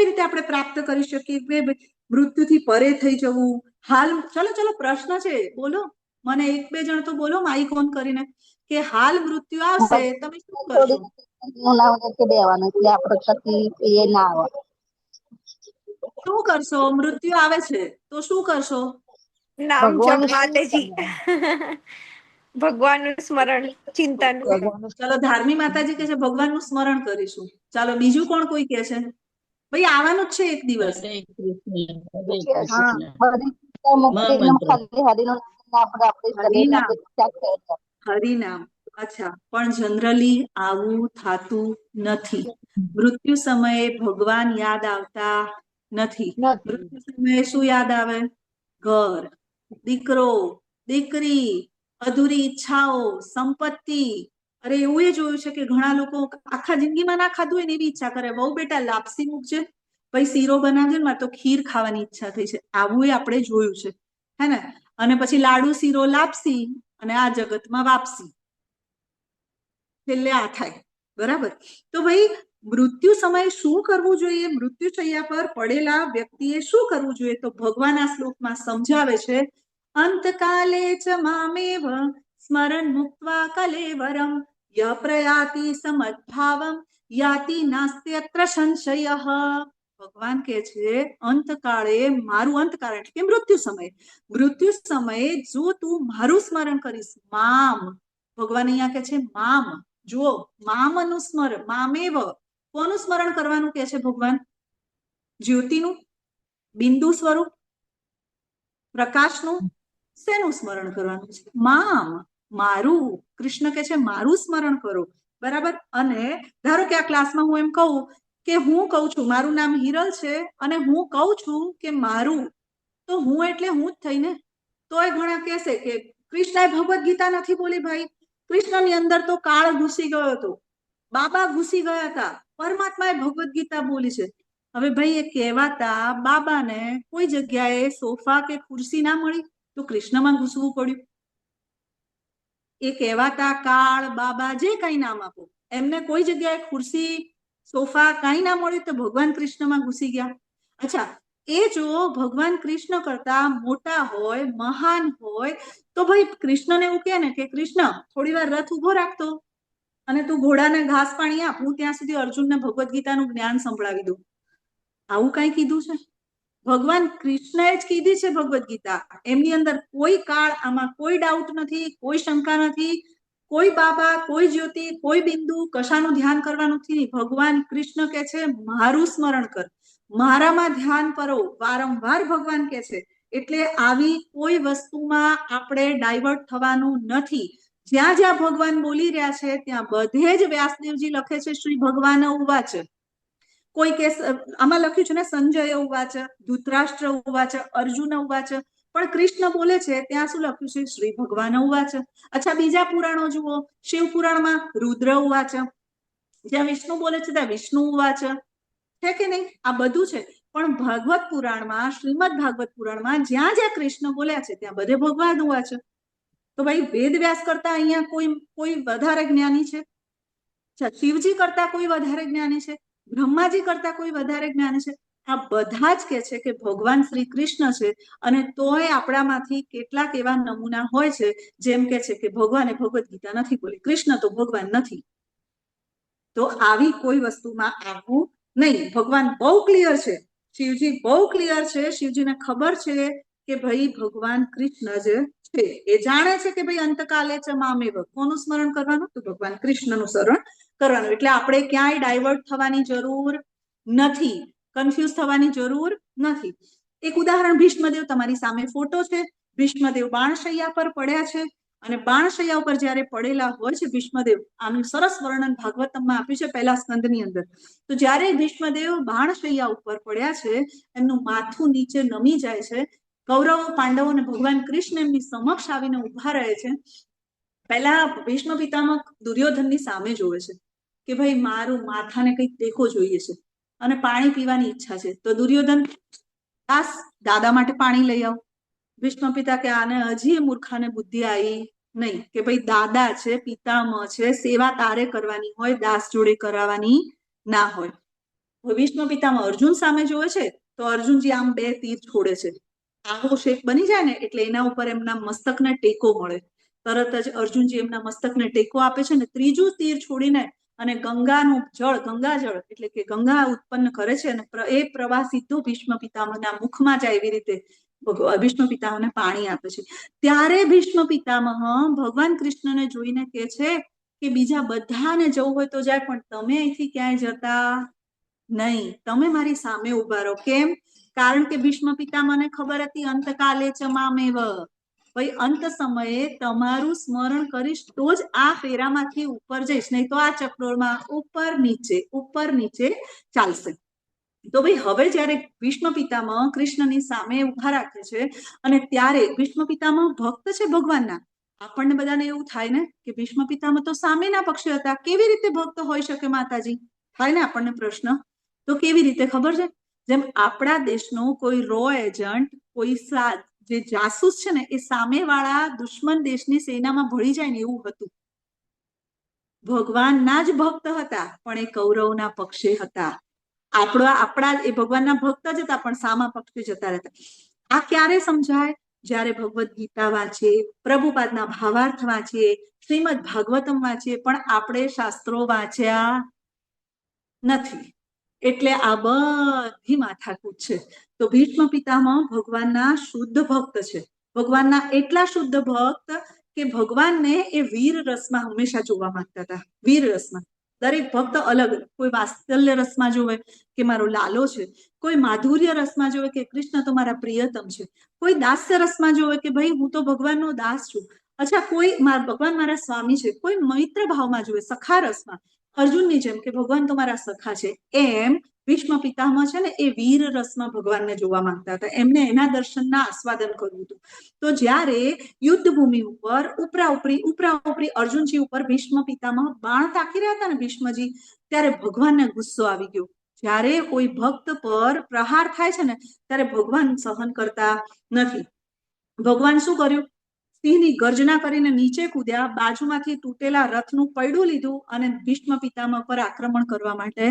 રીતે આપણે પ્રાપ્ત કરી શકીએ મૃત્યુથી પરે થઈ જવું? હાલ ચલો પ્રશ્ન છે, બોલો મને, એક બે જણ તો બોલો માઈક ઓન કરીને, કે હાલ મૃત્યુ આવશે તમે શું કરશો? શું કરશો? મૃત્યુ આવે છે તો શું કરશો? નામ જપ માતાજી, ભગવાનનું સ્મરણ, ચિંતન. ચલો, ધાર્મી માતાજી કે છે ભગવાનનું સ્મરણ કરીશું. ચાલો, બીજું કોણ કોઈ કે છે? ભાઈ, આવવાનું જ છે એક દિવસ. હરિનામ. અચ્છા, પણ જનરલી આવું થતું નથી. મૃત્યુ સમયે ભગવાન યાદ આવતા નથી. મૃત્યુ સમયે શું યાદ આવે? ઘર, દીકરો, દીકરી, અધૂરી ઈચ્છાઓ, સંપત્તિ. અરે, એવું એ જોયું છે કે ઘણા લોકો આખા જિંદગીમાં ના ખાધું હોય ને એવી ઈચ્છા કરે, બહુ બેટા લાપસી મૂકજે, ભાઈ શીરો બનાવજે ને, મારે તો ખીર ખાવાની ઈચ્છા થઈ છે. આવું એ આપણે જોયું છે, હે ને. અને પછી લાડુ શીરો લાપસી, અને આ જગતમાં વાપસી. છેલ્લે આ થાય, બરાબર. તો ભાઈ, મૃત્યુ સમયે શું કરવું જોઈએ? મૃત્યુશૈયા પર પડેલા વ્યક્તિએ શું કરવું જોઈએ? તો ભગવાન આ શ્લોકમાં સમજાવે છે, અંતકાલે ચ મામેવ સ્મરણ મુક્ત્વા કલેવરમ ય પ્રયાતિ સમદ્ભાવમ યાતિ નાસ્ત્યત્ર સંશયઃ. ભગવાન કે છે, અંતકાળે મારું, અંતકાળ એટલે કે મૃત્યુ સમયે જો તું મારું સ્મરણ કરીશ, મામ, ભગવાન અહીંયા કે છે મામ, જુઓ, મામ અનુસ્મર, મામેવ. કોનું સ્મરણ કરવાનું કે છે ભગવાન? જ્યોતિનું, બિંદુ સ્વરૂપ, પ્રકાશનું. શેનું સ્મરણ કરવાનું છે? મામ, મારું. કૃષ્ણ કે છે મારું સ્મરણ કરો, બરાબર. અને ધારો કે આ ક્લાસમાં હું એમ કહું કે હું કહું છું મારું નામ હિરલ છે, અને હું કહું છું કે મારું, તો હું એટલે હું જ થઈને. તોય ઘણા કહેશે કે કૃષ્ણએ ભગવદ્ ગીતા નથી બોલી. ભાઈ, કૃષ્ણની અંદર તો કાળ ઘૂસી ગયો હતો, બાબા ઘૂસી ગયા હતા, પરમાત્માએ ભગવદ્ ગીતા બોલી છે. હવે ભાઈ, એ કહેવાતા બાબાને કોઈ જગ્યાએ સોફા કે ખુરશી ના મળી તો કૃષ્ણમાં ઘૂસવું પડ્યું. એ કહેવાતા કાળ, બાબા, જે કઈ નામ આપો, એમને કોઈ જગ્યાએ ખુરશી, સોફા કઈ ના મળ્યું તો ભગવાન કૃષ્ણમાં ઘૂસી ગયા. અચ્છા, એ જો ભગવાન કૃષ્ણ કરતા મોટા હોય, મહાન હોય, તો ભાઈ કૃષ્ણને એવું કહે ને કે કૃષ્ણ થોડી વાર રથ ઉભો રાખતો અને તું ઘોડાને ઘાસ પાણી આપ, હું ત્યાં સુધી અર્જુનને ભગવદ્ ગીતાનું જ્ઞાન સંભળાવી દઉં. આવું કઈ કીધું છે? ભગવાન કૃષ્ણએ જ કીધી છે ભગવદ્ ગીતા. એમની અંદર કોઈ કાળ, આમાં કોઈ ડાઉટ નથી, કોઈ શંકા નથી, કોઈ બાબા, કોઈ જ્યોતિ, કોઈ બિંદુ, કશાનું ધ્યાન કરવાનું નથી. ભગવાન કૃષ્ણ કે છે મારું સ્મરણ કર, મારામાં ધ્યાન કરો, વારંવાર ભગવાન કે છે. એટલે આવી કોઈ વસ્તુમાં આપણે ડાયવર્ટ થવાનું નથી. જ્યાં જ્યાં ભગવાન બોલી રહ્યા છે ત્યાં બધે જ વ્યાસદેવજી લખે છે શ્રી ભગવાન ઉવાચ. કોઈ કેસ આમાં લખ્યું છે ને સંજય ઉવાચ, ધૃતરાષ્ટ્ર ઉવાચ, અર્જુન ઉવાચ, પણ કૃષ્ણ બોલે છે ત્યાં શું લખ્યું છે? શ્રી ભગવાન ઉવાચ. અચ્છા, બીજા પુરાણો જુઓ, શિવ પુરાણમાં રુદ્ર ઉવાચ, જ્યાં વિષ્ણુ બોલે છે ત્યાં વિષ્ણુ ઉવાચ, છે કે નહીં? આ બધું છે. પણ ભાગવત પુરાણમાં, શ્રીમદ ભાગવત પુરાણમાં જ્યાં જ્યાં કૃષ્ણ બોલ્યા છે ત્યાં બધે ભગવાન હોવા છે. તો ભાઈ વેદ વ્યાસ કરતા અહીંયા કોઈ વધારે જ્ઞાની છે? શિવજી કરતા કોઈ વધારે જ્ઞાની છે? બ્રહ્માજી કરતા કોઈ વધારે જ્ઞાની છે? આ બધા જ કે છે કે ભગવાન શ્રી કૃષ્ણ છે. અને તોય આપણામાંથી કેટલાક એવા નમૂના હોય છે જેમ કે છે કે ભગવાને ભગવદ્ ગીતા નથી બોલી, કૃષ્ણ તો ભગવાન નથી. તો આવી કોઈ વસ્તુમાં આવવું નહીં. ભગવાન બહુ ક્લિયર છે, શિવજી બહુ ક્લિયર છે. શિવજીને ખબર છે કે ભાઈ ભગવાન કૃષ્ણ જ છે. એ જાણે છે કે ભાઈ અંતકાલે ચ મામેવ, કોનું સ્મરણ કરવાનું? તો ભગવાન કૃષ્ણનું સ્મરણ કરવાનું. એટલે આપણે ક્યાંય ડાયવર્ટ થવાની જરૂર નથી, કન્ફ્યુઝ થવાની જરૂર નથી. એક ઉદાહરણ, ભીષ્મદેવ, તમારી સામે ફોટો છે. ભીષ્મદેવ બાણશૈયા પર પડ્યા છે અને બાણશૈયા ઉપર જ્યારે પડેલા હોય છે ભીષ્મદેવ, આનું સરસ વર્ણન ભાગવતમમાં આપ્યું છે પહેલા સ્કંદની અંદર. તો જ્યારે ભીષ્મદેવ બાણશૈયા ઉપર પડ્યા છે, એમનું માથું નીચે નમી જાય છે. કૌરવો, પાંડવો અને ભગવાન કૃષ્ણ એમની સમક્ષ આવીને ઉભા રહે છે. પહેલા ભીષ્મ પિતામહ દુર્યોધનની સામે જોવે છે કે ભાઈ મારું માથાને કંઈક દેખો જોઈએ છે અને પાણી પીવાની ઈચ્છા છે. તો દુર્યોધન, દાસ, દાદા માટે પાણી લઈ આવ. ભીષ્મ પિતા કે આને હજી મૂર્ખાને બુદ્ધિ આવી નહીં કે ભાઈ દાદા છે, પિતામહ છે, સેવા તારે કરવાની હોય, દાસ જોડે કરાવવાની ના હોય. ભીષ્મ પિતામહ અર્જુન સામે જોવે છે તો અર્જુનજી આમ 2 તીર છોડે છે. આવો શેપ બની જાય ને એટલે એના ઉપર એમના મસ્તકને ટેકો મળે. તરત જ અર્જુનજી એમના મસ્તકને ટેકો આપે છે ને ત્રીજું તીર છોડીને અને ગંગાનું જળ, ગંગાજળ એટલે કે ગંગા ઉત્પન્ન કરે છે અને એ પ્રવાહ સીધો ભીષ્મ પિતામહના મુખમાં જાય. એવી રીતે ભીષ્મ પિતામહને પાણી આપે છે. ત્યારે ભીષ્મ પિતામહ ભગવાન કૃષ્ણને જોઈને કહે છે કે બીજા બધાને જવું હોય તો જાય, પણ તમે અહીંથી ક્યાંય જતા નહીં, તમે મારી સામે ઉભા રહો. કેમ? કારણ કે ભીષ્મ પિતામહને ખબર હતી અંતકાલે ચ મામેવ, ભાઈ અંત સમયે તમારું સ્મરણ કરીશ તો જ આ ફેરામાંથી ઉપર જઈશ, નહીં તો આ ચક્રોળમાં ઉપર નીચે ચાલશે. તો ભાઈ હવે જ્યારે ભીષ્મ પિતામહ કૃષ્ણની સામે ઉભા રાખે છે અને ત્યારે ભીષ્મ પિતામહ ભક્ત છે ભગવાનના. આપણને બધાને એવું થાય ને કે ભીષ્મ પિતામહ તો સામેના પક્ષે હતા, કેવી રીતે ભક્ત હોઈ શકે માતાજી? થાય ને આપણને પ્રશ્ન. તો કેવી રીતે ખબર છે? જેમ આપણા દેશનો કોઈ રો એજન્ટ, કોઈ જે જાસૂસ છે ને, એ સામેવાળા દુશ્મન દેશની સેનામાં ભળી જાય ને એવું હતું. ભગવાનના જ ભક્ત હતા પણ એ કૌરવના પક્ષે હતા. આપણા એ ભગવાનના ભક્ત જ હતા પણ સામા પક્ષે જતા રહેતા. આ ક્યારે સમજાય? જ્યારે ભગવદ્ ગીતા વાંચીએ, પ્રભુપાદના ભાવાર્થ વાંચીએ, શ્રીમદ ભાગવતમ વાંચીએ, પણ આપણે શાસ્ત્રો વાંચ્યા નથી. એટલે આ બધી માથાકૂટ છે. તો ભીષ્મ પિતામહ ભગવાનના શુદ્ધ ભક્ત છે. ભગવાનના એટલા શુદ્ધ ભક્ત કે ભગવાનને એ વીર રસમાં હંમેશા જોવા માંગતા હતા. વીર રસમાં દરેક ભક્ત અલગ, કોઈ વાત્સલ્ય રસમાં જોવે કે મારો લાલો છે, કોઈ માધુર્ય રસમાં જોવે કે કૃષ્ણ તો મારા પ્રિયતમ છે, કોઈ દાસ્ય રસમાં જોવે કે ભાઈ હું તો ભગવાનનો દાસ છું. અચ્છા, કોઈ ભગવાન મારા સ્વામી છે, કોઈ મૈત્ર ભાવમાં જોવે, સખા રસમાં, અર્જુનની જેમ કે ભગવાન તો મારા સખા છે. એમ ભીષ્મ પિતામહ છે ને એ વીર રસમાં ભગવાનને જોવા માંગતા હતા. એમને એના દર્શનના આસ્વાદન કરવું હતું. તો જ્યારે યુદ્ધ ભૂમિ ઉપર ઉપરા ઉપરી અર્જુનજી ઉપર ભીષ્મ પિતામહ બાણ તાકી રહ્યા હતા ને ભીષ્મજી, ત્યારે ભગવાનને ગુસ્સો આવી ગયો. જ્યારે કોઈ ભક્ત પર પ્રહાર થાય છે ને ત્યારે ભગવાન સહન કરતા નથી. ભગવાન શું કર્યું? સિંહની ગર્જના કરીને નીચે કૂદ્યા, બાજુમાંથી તૂટેલા રથનું પૈડું લીધું અને ભીષ્મ પિતામહ પર આક્રમણ કરવા માટે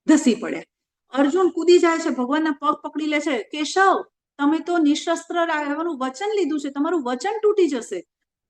ધસી પડ્યા. અર્જુન કૂદી જાય છે, ભગવાનના પગ પકડી લે છે. કેશવ, તમે તો નિશસ્ત્ર રહેવાનું વચન લીધું છે, તમારું વચન તૂટી જશે.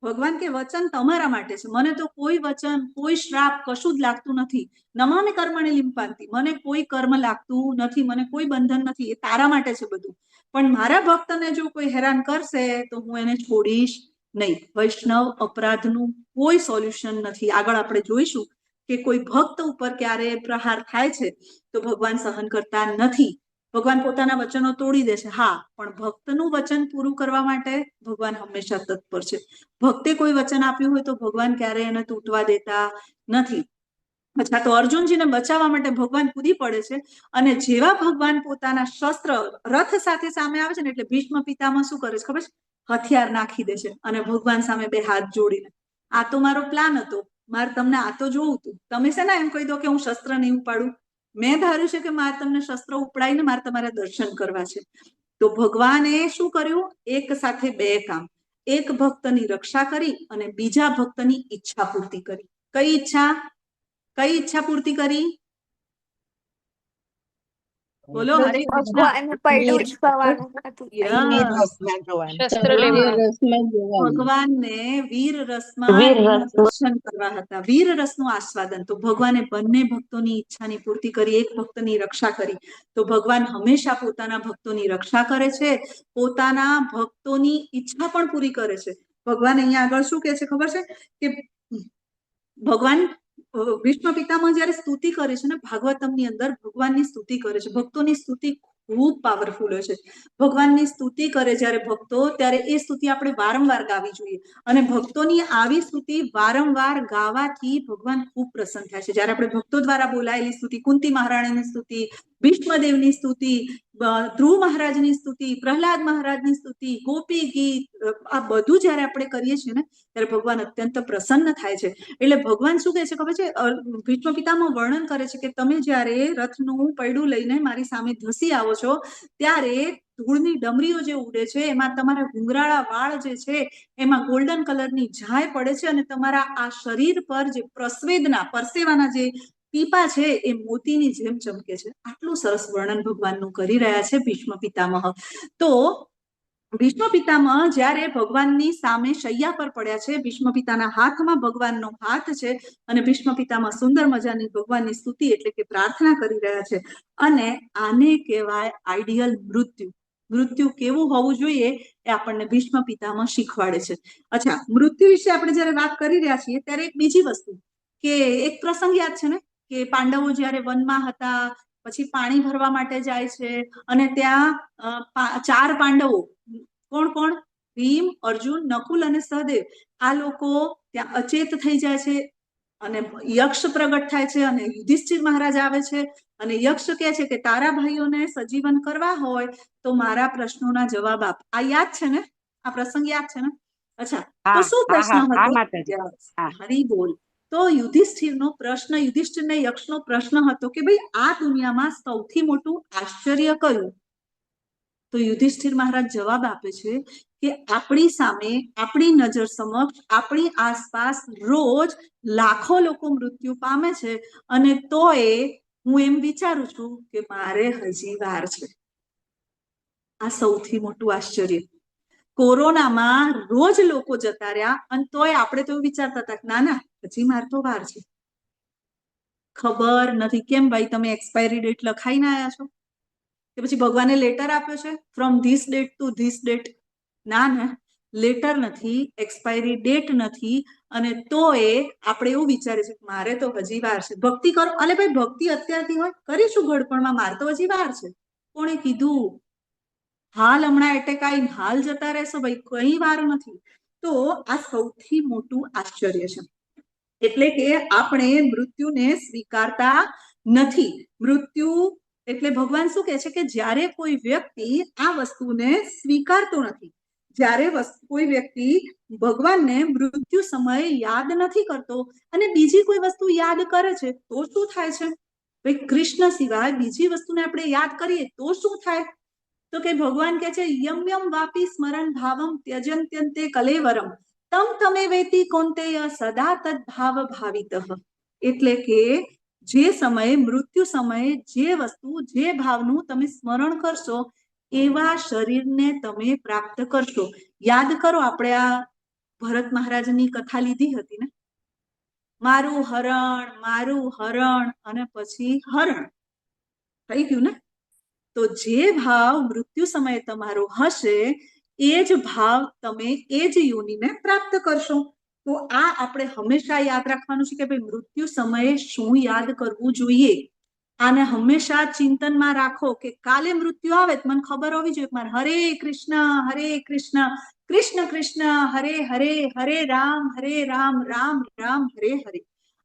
ભગવાન કે વચન તમારા માટે છે, મને તો કોઈ વચન, કોઈ શ્રાપ કશું જ લાગતું નથી. નમામિ કર્મણિ લિંપાંતિ, મને કોઈ કર્મ લાગતું નથી, મને કોઈ બંધન નથી, એ તારા માટે છે બધું. પણ મારા ભક્તને જો કોઈ હેરાન કરશે તો હું એને છોડીશ નહીં. વૈષ્ણવ અપરાધનું કોઈ સોલ્યુશન નથી. આગળ આપણે જોઈશું કે કોઈ ભક્ત ઉપર ક્યારે પ્રહાર થાય છે તો ભગવાન સહન કરતા નથી. ભગવાન પોતાના વચનો તોડી દે છે, હા, પણ ભક્તનું વચન પૂરું કરવા માટે ભગવાન હંમેશા તત્પર છે. ભક્તે કોઈ વચન આપ્યું હોય તો ભગવાન ક્યારેય એને તૂટવા દેતા નથી. અચ્છા, તો અર્જુનજીને બચાવવા માટે ભગવાન કૂદી પડે છે અને જેવા ભગવાન પોતાના શસ્ત્ર રથ સાથે સામે આવે છે ને એટલે ભીષ્મ પિતામહ શું કરે છે ખબર છે? હથિયાર નાખી દે છે અને ભગવાન સામે 2 હાથ જોડીને, આ તો મારો પ્લાન હતો, મારે તમને આ તો જોવું હતું, તમે છે ને એમ કહી દો કે હું શસ્ત્ર નહીં ઉપાડું. મેં ધાર્યું છે કે મારે તમને શસ્ત્ર ઉપડાવીને મારે તમારા દર્શન કરવા છે. તો ભગવાને શું કર્યું? એક સાથે બે કામ. એક ભક્તની રક્ષા કરી અને બીજા ભક્તની ઈચ્છા પૂર્તિ કરી. કઈ ઈચ્છા પૂર્તિ કરી? બોલો. ભગવાનનું પૈડું જ કરવાનું હતું. શસ્ત્ર લેવાનું. ભગવાનને વીર રસમાં દર્શન કરવા હતા, વીર રસનું આસ્વાદન. તો ભગવાને બંને ભક્તોની ઈચ્છાની પૂર્તિ કરી, એક ભક્તની રક્ષા કરી. તો ભગવાન હંમેશા પોતાના ભક્તોની રક્ષા કરે છે, પોતાના ભક્તોની ઈચ્છા પણ પૂરી કરે છે. ભગવાન અહીંયા આગળ શું કહે છે ખબર છે? કે ભગવાન ભીષ્મ પિતામહ જયારે સ્તુતિ કરે છે ને, ભાગવતમની અંદર ભગવાનની સ્તુતિ કરે છે. ભક્તોની સ્તુતિ ખૂબ પાવરફુલ હોય છે. ભગવાનની સ્તુતિ કરે જ્યારે ભક્તો, ત્યારે એ સ્તુતિ આપણે વારંવાર ગાવી જોઈએ. અને ભક્તોની આવી સ્તુતિ વારંવાર ગાવાથી ભગવાન ખૂબ પ્રસન્ન થાય છે. જ્યારે આપણે ભક્તો દ્વારા બોલાયેલી સ્તુતિ, કુંતી મહારાણીની સ્તુતિ, ભીષ્મદેવની સ્તુતિ, ધ્રુવ મહારાજની સ્તુતિ, પ્રહલાદ મહારાજની સ્તુતિ, ગોપી ગીત, આ બધું જયારે આપણે કરીએ છીએ ને, ત્યારે ભગવાન અત્યંત પ્રસન્ન થાય છે. એટલે ભગવાન શું કહે છે ખબર છે? ભીષ્મ પિતામહ વર્ણન કરે છે કે તમે જયારે રથનું પૈડું લઈને મારી સામે ધસી આવો છો, ત્યારે ધૂળની ડમરીઓ જે ઉડે છે, એમાં તમારા ઘુંઘરાળા વાળ જે છે એમાં ગોલ્ડન કલરની ઝાય પડે છે, અને તમારા આ શરીર પર જે પરસેવાના જે ટીપા છે એ મોતીની જેમ ચમકે છે. આટલું સરસ વર્ણન ભગવાનનું કરી રહ્યા છે ભીષ્મ પિતામહ. તો ભીષ્મ પિતામહ જ્યારે ભગવાનની સામે શૈયા પર પડ્યા છે, ભીષ્મ પિતાના હાથમાં ભગવાનનો હાથ છે, અને ભીષ્મ પિતામહ સુંદર મજાની ભગવાનની સ્તુતિ એટલે કે પ્રાર્થના કરી રહ્યા છે. અને આને કહેવાય આઈડિયલ મૃત્યુ. મૃત્યુ કેવું હોવું જોઈએ એ આપણને ભીષ્મ પિતામહ શીખવાડે છે. અચ્છા, મૃત્યુ વિશે આપણે જયારે વાત કરી રહ્યા છીએ ત્યારે એક બીજી વસ્તુ, કે એક પ્રસંગ યાદ છે ને, કે પાંડવો જયારે વનમાં હતા, પછી પાણી ભરવા માટે જાય છે, અને ત્યાં 4 પાંડવો, કોણ કોણ? ભીમ, અર્જુન, નકુલ અને સહદેવ, આ લોકો ત્યાં અચેત થઈ જાય છે. અને યક્ષ પ્રગટ થાય છે, અને યુધિષ્ઠિર મહારાજ આવે છે, અને યક્ષ કહે છે કે તારા ભાઈઓને સજીવન કરવા હોય તો મારા પ્રશ્નોના જવાબ આપ. આ યાદ છે ને? આ પ્રસંગ યાદ છે ને? અચ્છા, તો શું પ્રશ્ન હતો? હરી બોલ. તો યુધિષ્ઠિરનો પ્રશ્ન, યુધિષ્ઠિરને યક્ષનો પ્રશ્ન હતો કે ભાઈ આ દુનિયામાં સૌથી મોટું આશ્ચર્ય કયું? તો યુધિષ્ઠિર મહારાજ જવાબ આપે છે કે આપણી સામે, આપણી નજર સમક્ષ, આપણી આસપાસ રોજ લાખો લોકો મૃત્યુ પામે છે, અને તોય હું એમ વિચારું છું કે મારે હજી વાર છે. આ સૌથી મોટું આશ્ચર્ય. કોરોનામાં રોજ લોકો જતા રહ્યા, અને તોય આપણે તો વિચારતા હતા ના ના હજી માર તો વાર છે. ખબર નથી કેમ ભાઈ તમે એક્સપાયરી ડેટ લખાઈને આવ્યા છો, કે પછી ભગવાને લેટર આપ્યો છે from this date two this date? ના, લેટર નથી, એક્સપાયરી ડેટ નથી, અને તોય આપણે એવું વિચારે છે મારે તો હજી વાર છે. ભક્તિ કરો. અલે ભાઈ ભક્તિ અત્યારથી હોય, કરીશું ઘડપણમાં, મારે તો હજી વાર છે. કોણે કીધું? હાલ હમણાં એટેક આવીને હાલ જતા રહેશો? ભાઈ કઈ વાર નથી. તો આ સૌથી મોટું આશ્ચર્ય છે. એટલે કે આપણે મૃત્યુને સ્વીકારતા નથી. મૃત્યુ એટલે ભગવાન શું કહે છે કે જ્યારે કોઈ વ્યક્તિ આ વસ્તુને સ્વીકારતો નથી, જ્યારે કોઈ વ્યક્તિ ભગવાનને મૃત્યુ સમયે યાદ નથી કરતો અને બીજી કોઈ વસ્તુ યાદ કરે છે, તો શું થાય છે? ભાઈ કૃષ્ણ સિવાય બીજી વસ્તુને આપણે યાદ કરીએ તો શું થાય? તો કે ભગવાન કહે છે યમ યમ વાપી સ્મરણ ભાવમ ત્યજન્ત્યંતે કલેવરમ તમ તમે વેતી કૌંતેય સદા તદ ભાવ ભાવિતઃ. એટલે કે જે સમયે, મૃત્યુ સમયે જે વસ્તુ, જે ભાવનું તમે સ્મરણ કરશો એવા શરીરને તમે પ્રાપ્ત કરશો. યાદ કરો, આપણે આ ભરત મહારાજની કથા લીધી હતી ને, મારું હરણ અને પછી હરણ થઈ ગયું ને. તો જે ભાવ મૃત્યુ સમયે તમારો હશે એ જ ભાવ તમે એ જ યોનિને પ્રાપ્ત કરશો. તો આ આપણે હંમેશા યાદ રાખવાનું છે કે ભાઈ મૃત્યુ સમયે શું યાદ કરવું જોઈએ. આને હંમેશા ચિંતનમાં રાખો કે કાલે મૃત્યુ આવે તો મને ખબર હોવી જોઈએ મારે હરે કૃષ્ણ કૃષ્ણ કૃષ્ણ હરે હરે, હરે રામ રામ રામ હરે હરે.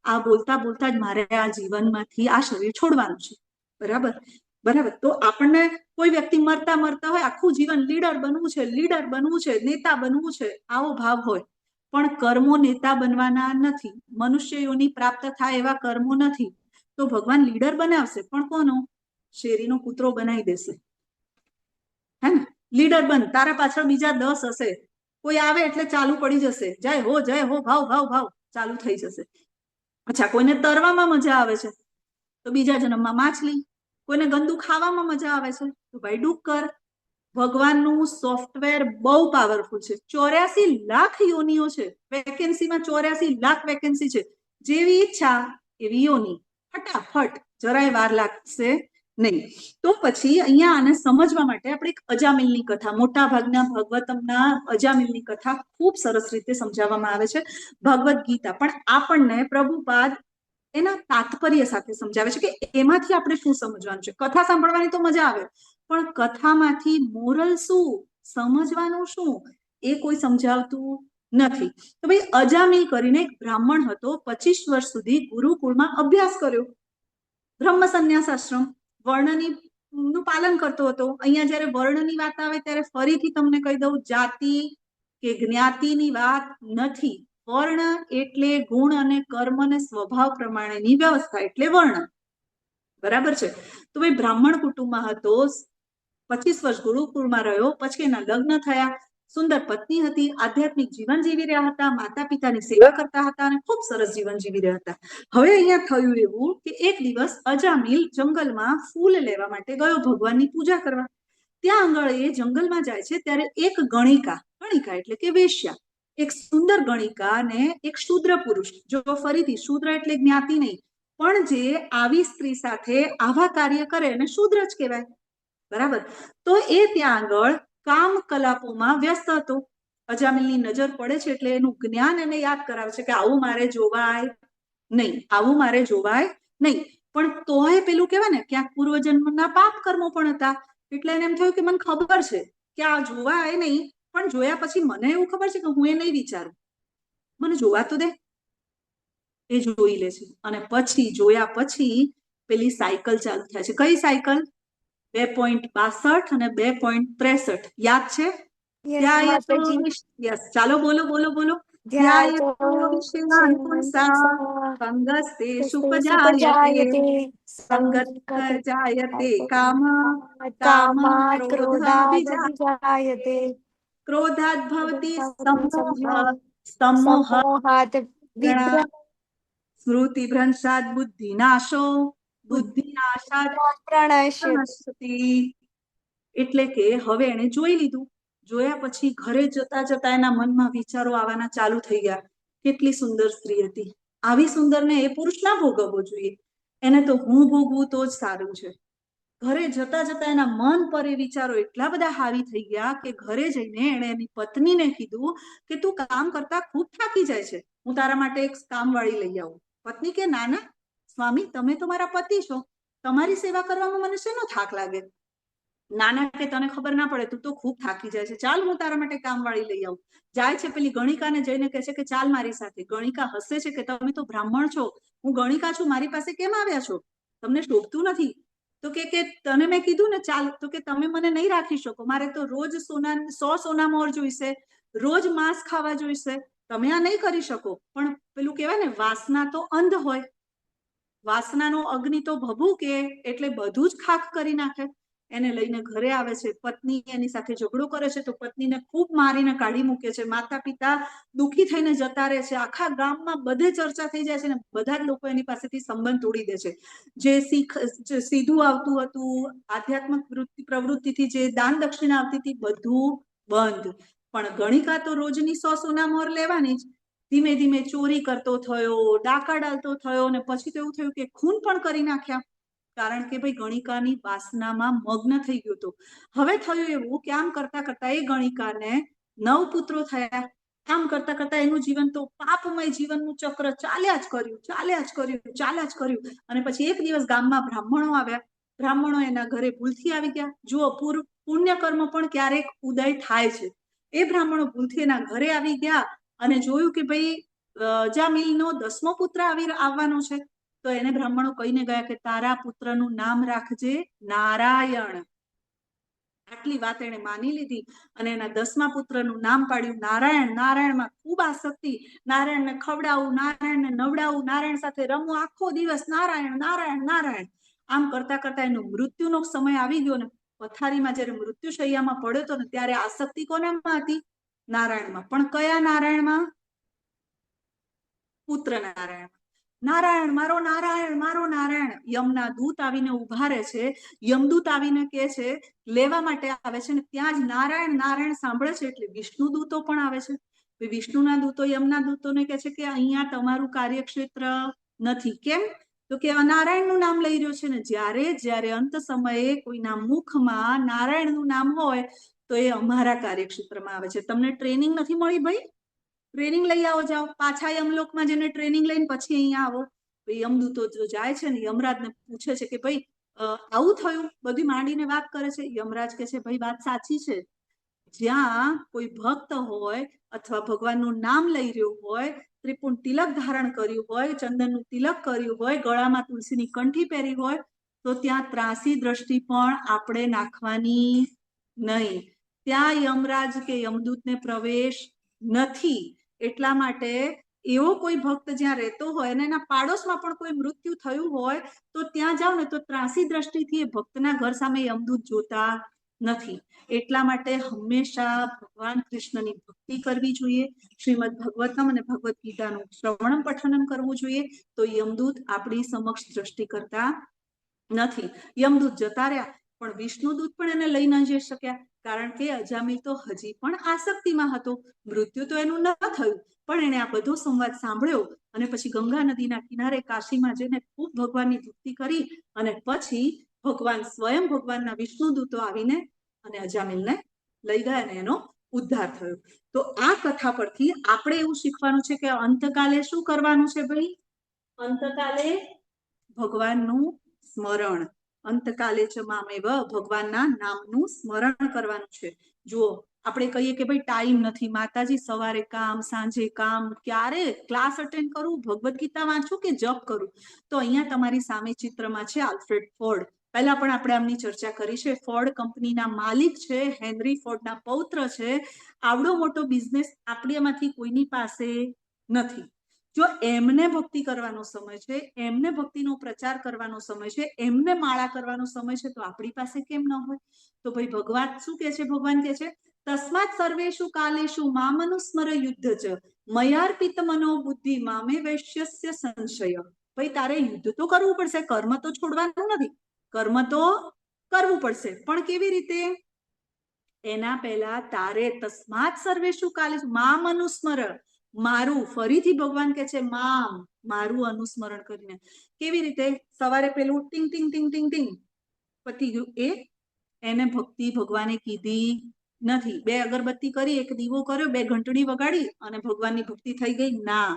આ બોલતા બોલતા જ મારે આ જીવનમાંથી આ શરીર છોડવાનું છે. બરાબર. તો આપણને કોઈ વ્યક્તિ મરતા હોય, આખું જીવન લીડર બનવું છે, નેતા બનવું છે, આવો ભાવ હોય, પણ કર્મો નેતા બનવાના નથી. મનુષ્ય યોની પ્રાપ્ત થાય એવા કર્મો નથી. તો ભગવાન લીડર બનાવશે, પણ કોનો? શેરીનો કૂતરો બનાવી દેશે, હે ને? લીડર બન, તારા પાછળ બીજા 10 હશે, કોઈ આવે એટલે ચાલુ પડી જશે, જય હો ભાવ ભાવ ભાવ ચાલુ થઈ જશે. અચ્છા, કોઈને તરવામાં મજા આવે છે તો બીજા જન્મમાં માછલી, કોઈને ગંદુ ખાવામાં મજા આવે છે તો ભાઈ ડુક્કર. ભગવાનનું સોફ્ટવેર બહુ પાવરફુલ છે. 84 લાખ યોનિઓ છે, વેકેન્સીમાં 84 લાખ વેકેન્સી છે. જેવી ઈચ્છા એવી યોની, ફટાફટ, જરાય વાર લાગશે નહીં. તો પછી અહીંયા આને સમજવા માટે આપણે એક અજામિલની કથા, મોટા ભાગના ભાગવતમના અજામિલની કથા ખૂબ સરસ રીતે સમજાવવામાં આવે છે. ભગવદ્ ગીતા પણ આપણને પ્રભુપાદ એના તાત્પર્ય સાથે સમજાવે છે કે એમાંથી આપણે શું સમજવાનું છે. કથા સાંભળવાની તો મજા આવે, પણ કથામાંથી મોરલ શું, સમજવાનું શું, એ કોઈ સમજાવતું નથી. તો ભાઈ અજામિલ કરીને એક બ્રાહ્મણ હતો, 25 વર્ષ સુધી ગુરુકુળમાં અભ્યાસ કર્યો, બ્રહ્મ સંન્યાસ આશ્રમ, વર્ણની નું પાલન કરતો હતો. અહીંયા જયારે વર્ણની વાત આવે ત્યારે ફરીથી તમને કહી દઉં, જાતિ કે જ્ઞાતિની વાત નથી. વર્ણ એટલે ગુણ અને કર્મ અને સ્વભાવ પ્રમાણેની વ્યવસ્થા, એટલે વર્ણ. બરાબર છે? તો ભાઈ બ્રાહ્મણ કુટુંબમાં હતો, 25 વર્ષ ગુરુકુળમાં રહ્યો, પછી એના લગ્ન થયા, સુંદર પત્ની હતી, આધ્યાત્મિક જીવન જીવી રહ્યા હતા, માતા પિતાની સેવા કરતા હતા અને ખૂબ સરસ જીવન જીવી રહ્યા હતા. હવે અહીંયા થયું એવું કે એક દિવસ અજામિલ જંગલમાં ફૂલ લેવા માટે ગયો, ભગવાનની પૂજા કરવા. ત્યાં આગળ એ જંગલમાં જાય છે ત્યારે એક ગણિકા, ગણિકા એટલે કે વેશ્યા, એક સુંદર ગણિકા ને એક શૂદ્ર પુરુષ, જો ફરીથી શૂદ્ર એટલે જ્ઞાતિ નહીં, પણ જે આવી સ્ત્રી સાથે આવા કાર્ય કરે એને શૂદ્ર જ કહેવાય. બરાબર? તો એ ત્યાં આગળ કામ કલાપોમાં વ્યસ્ત હતો. અજામિલની નજર પડે છે એટલે એનું જ્ઞાન એને યાદ કરાવે છે કે આવું મારે જોવાય નહીં, આવું મારે જોવાય નહીં. પણ તોય પેલું કહેવાય ને, ક્યાંક પૂર્વજન્મના પાપ કર્મો પણ હતા, એટલે એને એમ થયું કે મને ખબર છે કે આ જોવાય નહીં, પણ જોયા પછી મને એવું ખબર છે કે હું એ નહીં વિચારું, મને જોવા તો દે. એ જોઈ લે છે અને પછી જોયા પછી પેલી સાયકલ ચાલુ થાય છે. કઈ સાયકલ? 2.62 અને 2.63, યાદ છે? યસ, ચાલો બોલો બોલો બોલો. સંગસ્તે સુપજાયતે, સંગજાયતે કામ, કામાત ક્રોધાદિજાયતે, ક્રોધાદ ભવતિ સમોહ, સમોહાત સ્મૃતિ ભ્રંશાદ બુદ્ધિનાશો, બુદ્ધિનાશાદ પ્રણશ્યતિ. એટલે કે હવે એને જોઈ લીધું, જોયા પછી ઘરે જતા જતા એના મનમાં વિચારો આવવાના ચાલુ થઈ ગયા. કેટલી સુંદર સ્ત્રી હતી, આવી સુંદરને એ પુરુષ ના ભોગવવો જોઈએ, એને તો હું ભોગવું તો જ સારું છે. ઘરે જતા જતા એના મન પર એ વિચારો એટલા બધા હાવી થઈ ગયા કે ઘરે જઈને એણે એની પત્નીને કીધું કે તું કામ કરતા ખૂબ થાકી જાય છે, હું તારા માટે એક કામવાળી લઈ આવું. પત્ની કે ના ના સ્વામી, તમે તો મારા પતિ છો, તમારી સેવા કરવામાં મને શેનો થાક લાગે? નાના કે તને ખબર ના પડે, તું તો ખૂબ થાકી જાય છે, ચાલ હું તારા માટે કામવાળી લઈ આવું. જાય છે, પેલી ગણિકાને જઈને કહે છે કે ચાલ મારી સાથે. ગણિકા હસે છે કે તમે તો બ્રાહ્મણ છો, હું ગણિકા છું, મારી પાસે કેમ આવ્યા છો? તમને શોભતું નથી? તો કે તને મેં કીધું ને ચાલ, તો કે તમે મને નહીં રાખી શકો, મારે તો રોજ 100 સોના મોર જોઈશે, રોજ માંસ ખાવા જોઈશે, તમે આ નહીં કરી શકો. પણ પેલું કહેવાય ને, વાસના તો અંધ હોય, વાસનાનો અગ્નિ તો ભભૂકે એટલે બધું જ ખાખ કરી નાખે. એને લઈને ઘરે આવે છે, પત્ની એની સાથે ઝઘડો કરે છે તો પત્નીને ખૂબ મારીને કાઢી મૂકે છે. માતા પિતા દુઃખી થઈને જતા રહે છે, આખા ગામમાં બધે ચર્ચા થઈ જાય છે ને બધા જ લોકો એની પાસેથી સંબંધ તોડી દે છે. જે સીધું આવતું હતું, આધ્યાત્મિક પ્રવૃત્તિથી જે દાન દક્ષિણા આવતી હતી, બધું બંધ. પણ ગણિકા તો રોજની 100 સોના મોર લેવાની જ. ધીમે ધીમે ચોરી કરતો થયો, ડાકા ડાલતો થયો, અને પછી તો એવું થયું કે ખૂન પણ કરી નાખ્યા, કારણ કે ભાઈ ગણિકાની વાસનામાં મગ્ન થઈ ગયો હતો. હવે થયું એવું કે આમ કરતા કરતા એ ગણિકાને 9 પુત્રો થયા. આમ કરતા કરતા એનું જીવન તો પાપમય જીવનનું ચક્ર ચાલ્યા જ કર્યું. અને પછી એક દિવસ ગામમાં બ્રાહ્મણો આવ્યા. બ્રાહ્મણો એના ઘરે ભૂલથી આવી ગયા. જુઓ, પુણ્ય કર્મ પણ ક્યારેક ઉદય થાય છે. એ બ્રાહ્મણો ભૂલથી એના ઘરે આવી ગયા અને જોયું કે ભાઈ અજામિલનો 10મો પુત્ર આવવાનો છે. તો એને બ્રાહ્મણો કહીને ગયા કે તારા પુત્રનું નામ રાખજે નારાયણ. આટલી વાત એને માની લીધી અને એના 10મા પુત્રનું નામ પાડ્યું નારાયણ. નારાયણમાં ખૂબ આસક્તિ, નારાયણને ખવડાવવું, નારાયણને નવડાવવું, નારાયણ સાથે રમવું, આખો દિવસ નારાયણ નારાયણ નારાયણ. આમ કરતા કરતા એનો મૃત્યુનો સમય આવી ગયો ને, પથારીમાં જયારે મૃત્યુશૈયામાં પડ્યો હતો ને, ત્યારે આસક્તિ કોનામાં હતી? નારાયણમાં. પણ કયા નારાયણમાં? પુત્ર નારાયણમાં. નારાયણ મારો નારાયણ મારો નારાયણ. યમના દૂત આવીને ઉભા રહે છે, યમદૂત આવીને કે છે, લેવા માટે આવે છે, ને ત્યાં જ નારાયણ નારાયણ સાંભળે છે એટલે વિષ્ણુ દૂતો પણ આવે છે. વિષ્ણુના દૂતો યમના દૂતોને કે છે કે અહીંયા તમારું કાર્યક્ષેત્ર નથી. કેમ? તો કે નારાયણનું નામ લઈ રહ્યો છે ને. જ્યારે અંત સમયે કોઈના મુખમાં નારાયણનું નામ હોય તો એ અમારા કાર્યક્ષેત્રમાં આવે છે. તમને ટ્રેનિંગ નથી મળી ભાઈ? ટ્રેનિંગ લઈ આવો, જાઓ પાછા યમલોકમાં જઈને ટ્રેનિંગ લઈને પછી અહીંયા આવો. યમદૂતો જો જાય છે ને, યમરાજને પૂછે છે કે ભાઈ આવું થયું, બધી માંડીને વાત કરે છે. યમરાજ કે છે ભાઈ વાત સાચી છે. જ્યાં કોઈ ભક્ત હોય અથવા ભગવાનનું નામ લઈ રહ્યું હોય, ત્રિપુંડ તિલક ધારણ કર્યું હોય, ચંદનનું તિલક કર્યું હોય, ગળામાં તુલસીની કંઠી પહેરી હોય, તો ત્યાં ત્રાસી દ્રષ્ટિ પણ આપણે નાખવાની નહીં. ત્યાં યમરાજ કે યમદૂતને પ્રવેશ નથી. એટલા માટે એવો કોઈ ભક્ત જ્યાં રહેતો હોય અને એના પાડોશમાં પણ કોઈ મૃત્યુ થયું હોય તો ત્યાં જાઓ ને તો ત્રાસી દ્રષ્ટિથી એ ભક્તના ઘર સામે યમદૂત જોતા નથી. એટલા માટે હંમેશા ભગવાન કૃષ્ણની ભક્તિ કરવી જોઈએ. શ્રીમદ ભગવતમ અને ભગવદ્ ગીતાનું શ્રવણમ પઠનમ કરવું જોઈએ. તો યમદૂત આપણી સમક્ષ દ્રષ્ટિ કરતા નથી. યમદૂત જતા રહ્યા પણ વિષ્ણુદૂત પણ એને લઈ ન જઈ શક્યા, કારણ કે અજામિલ તો હજી પણ આસક્તિમાં હતો. મૃત્યુ તો એનું ન થયું, પણ એને આ બધો સંવાદ સાંભળ્યો અને પછી ગંગા નદીના કિનારે કાશીમાં જઈને ખૂબ ભગવાનની ભક્તિ કરી અને પછી ભગવાન સ્વયં ભગવાનના વિષ્ણુદૂતો આવીને અને અજામિલને લઈ ગયા અને એનો ઉદ્ધાર થયો. તો આ કથા પરથી આપણે એવું શીખવાનું છે કે અંતકાલે શું કરવાનું છે ભાઈ? અંતકાલે ભગવાનનું સ્મરણ. અંતકાલે ચ મામેવ, ભગવાનના નામનું સ્મરણ કરવાનું છે. જુઓ, આપણે કહીએ કે ભાઈ ટાઈમ નથી, માતાજી સવારે કામ, સાંજે કામ, ક્યારે ક્લાસ અટેન્ડ કરું, ભગવદ્ ગીતા વાંચું કે જપ કરું? તો અહીંયા તમારી સામે ચિત્રમાં છે આલ્ફ્રેડ ફોર્ડ. પહેલા પણ આપણે આમની ચર્ચા કરી છે. ફોર્ડ કંપનીના માલિક છે, હેનરી ફોર્ડના પૌત્ર છે. આવડો મોટો બિઝનેસ આપણીમાંથી કોઈની પાસે નથી. જો એમને ભક્તિ કરવાનો સમય છે, એમને ભક્તિનો પ્રચાર કરવાનો સમય છે, એમને માળા કરવાનો સમય છે, તો આપણી પાસે કેમ ન હોય? તો ભાઈ ભગવાન શું કે છે? ભગવાન કે છે તસ્માત સર્વેષુ કાલેષુ મામનુસ્મર યુદ્ધ ચ મયાર્પિત મનો બુદ્ધિ મામે વૈશ્યસ્ય સંશય. ભાઈ તારે યુદ્ધ તો કરવું પડશે, કર્મ તો છોડવાનું નથી. કર્મ તો કરવું પડશે, પણ કેવી રીતે? એના પહેલા તારે તસ્માત સર્વેષુ કાલેષુ મામનુસ્મર, મારું, ફરીથી ભગવાન કે છે મારું અનુસ્મરણ કરીને. કેવી રીતે? સવારે પેલું ટીંગ ટીંગ ટીંગ ટીંગ ટીંગ પતી ગયું, એને ભક્તિ ભગવાને કીધી નથી. 2 અગરબત્તી કરી, 1 દીવો કર્યો, 2 ઘંટડી વગાડી અને ભગવાનની ભક્તિ થઈ ગઈ? ના.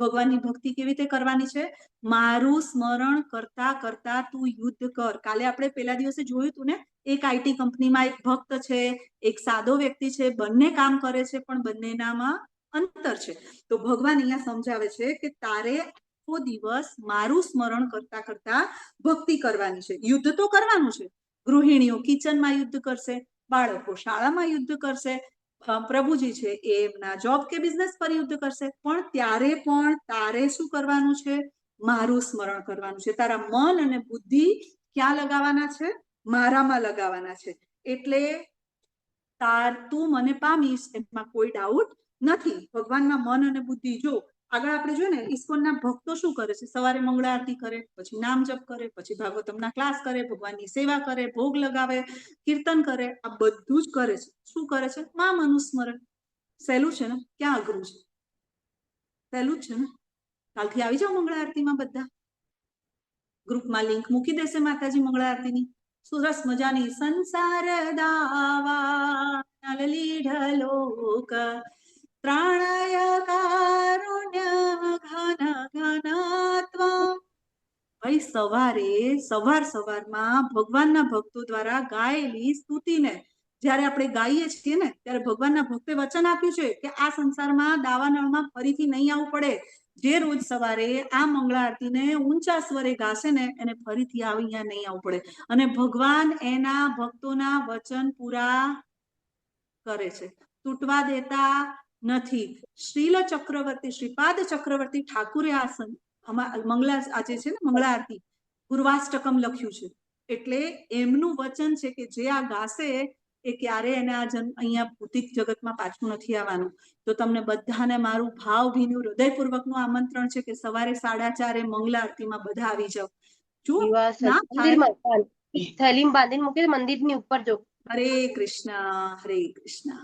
ભગવાનની ભક્તિ કેવી રીતે કરવાની છે? મારું સ્મરણ કરતા કરતા તું યુદ્ધ કર. કાલે આપણે પેલા દિવસે જોયું તું ને, એક આઈટી કંપનીમાં એક ભક્ત છે, એક સાદો વ્યક્તિ છે, બંને કામ કરે છે પણ બંનેનામાં અંતર છે. તો ભગવાન અહીંયા સમજાવે છે કે તારે આખો દિવસ મારું સ્મરણ કરતા કરતા ભક્તિ કરવાની છે. યુદ્ધ તો કરવાનું છે. ગૃહિણીઓ કિચનમાં યુદ્ધ કરશે, બાળકો શાળામાં યુદ્ધ કરશે, પ્રભુજી છે એ એમના જોબ કે બિઝનેસ પર યુદ્ધ કરશે, પણ ત્યારે પણ તારે શું કરવાનું છે? મારું સ્મરણ કરવાનું છે. તારા મન અને બુદ્ધિ ક્યાં લગાવવાના છે? મારામાં લગાવવાના છે. એટલે તું મને પામીશ એમાં કોઈ ડાઉટ નથી. ભગવાનના મન અને બુદ્ધિ. જો આગળ આપણે જોઈએ ને, ઇસ્કોનના ભક્તો શું કરે છે? સવારે મંગળા આરતી કરે, પછી નામ જપ કરે, પછી ભાગવતમના ક્લાસ કરે, ભગવાનની સેવા કરે, ભોગ લગાવે, કીર્તન કરે, આ બધું જ કરે છે. શું કરે છે? નામ અનુસ્મરણ. સહેલું છે ને? ક્યાં અઘરું છે? સહેલું જ છે ને? કાલથી આવી જાઓ મંગળા આરતીમાં બધા. ગ્રુપમાં લિંક મૂકી દેશે માતાજી મંગળા આરતીની. સરસ મજાની સંસાર દાવા નલલીઢલોક ત્રાણય કારુણ્ય ઘન ઘનત્વા. ભાઈ સવારમાં ભગવાનના ભક્તો દ્વારા ગાયેલી સ્તુતિને જ્યારે આપણે ગાઈએ છીએ ને, ત્યારે ભગવાનના ભક્તે વચન આપ્યું છે કે આ સંસારમાં દાવાનળમાં ફરીથી નહીં આવવું પડે. જે રોજ સવારે આ મંગળા આરતીને ઊંચા સ્વરે ગાશે ને એને ફરીથી અહીંયા નહીં આવવું પડે. અને ભગવાન એના ભક્તોના વચન પૂરા કરે છે, તૂટવા દેતા નથી. શ્રીલ ચક્રવર્તી, શ્રીપાદ ચક્રવર્તી ઠાકુરે આ મંગળા આજે છે ને મંગળા આરતી પૂર્વાષ્ટકમ લખ્યું છે. એટલે એમનું વચન છે કે જે આ ગાશે એ ક્યારે એને આ અહીંયા ભૌતિક જગતમાં પાછું નથી આવવાનું. તો તમને બધાને મારું ભાવભીનું હૃદયપૂર્વકનું આમંત્રણ છે કે સવારે 4:30 મંગળા આરતીમાં બધા આવી જાઓ. જો ના થાય થેલીમ બાંધીને મૂકે મંદિરની ઉપર જો. હરે કૃષ્ણ, હરે કૃષ્ણ.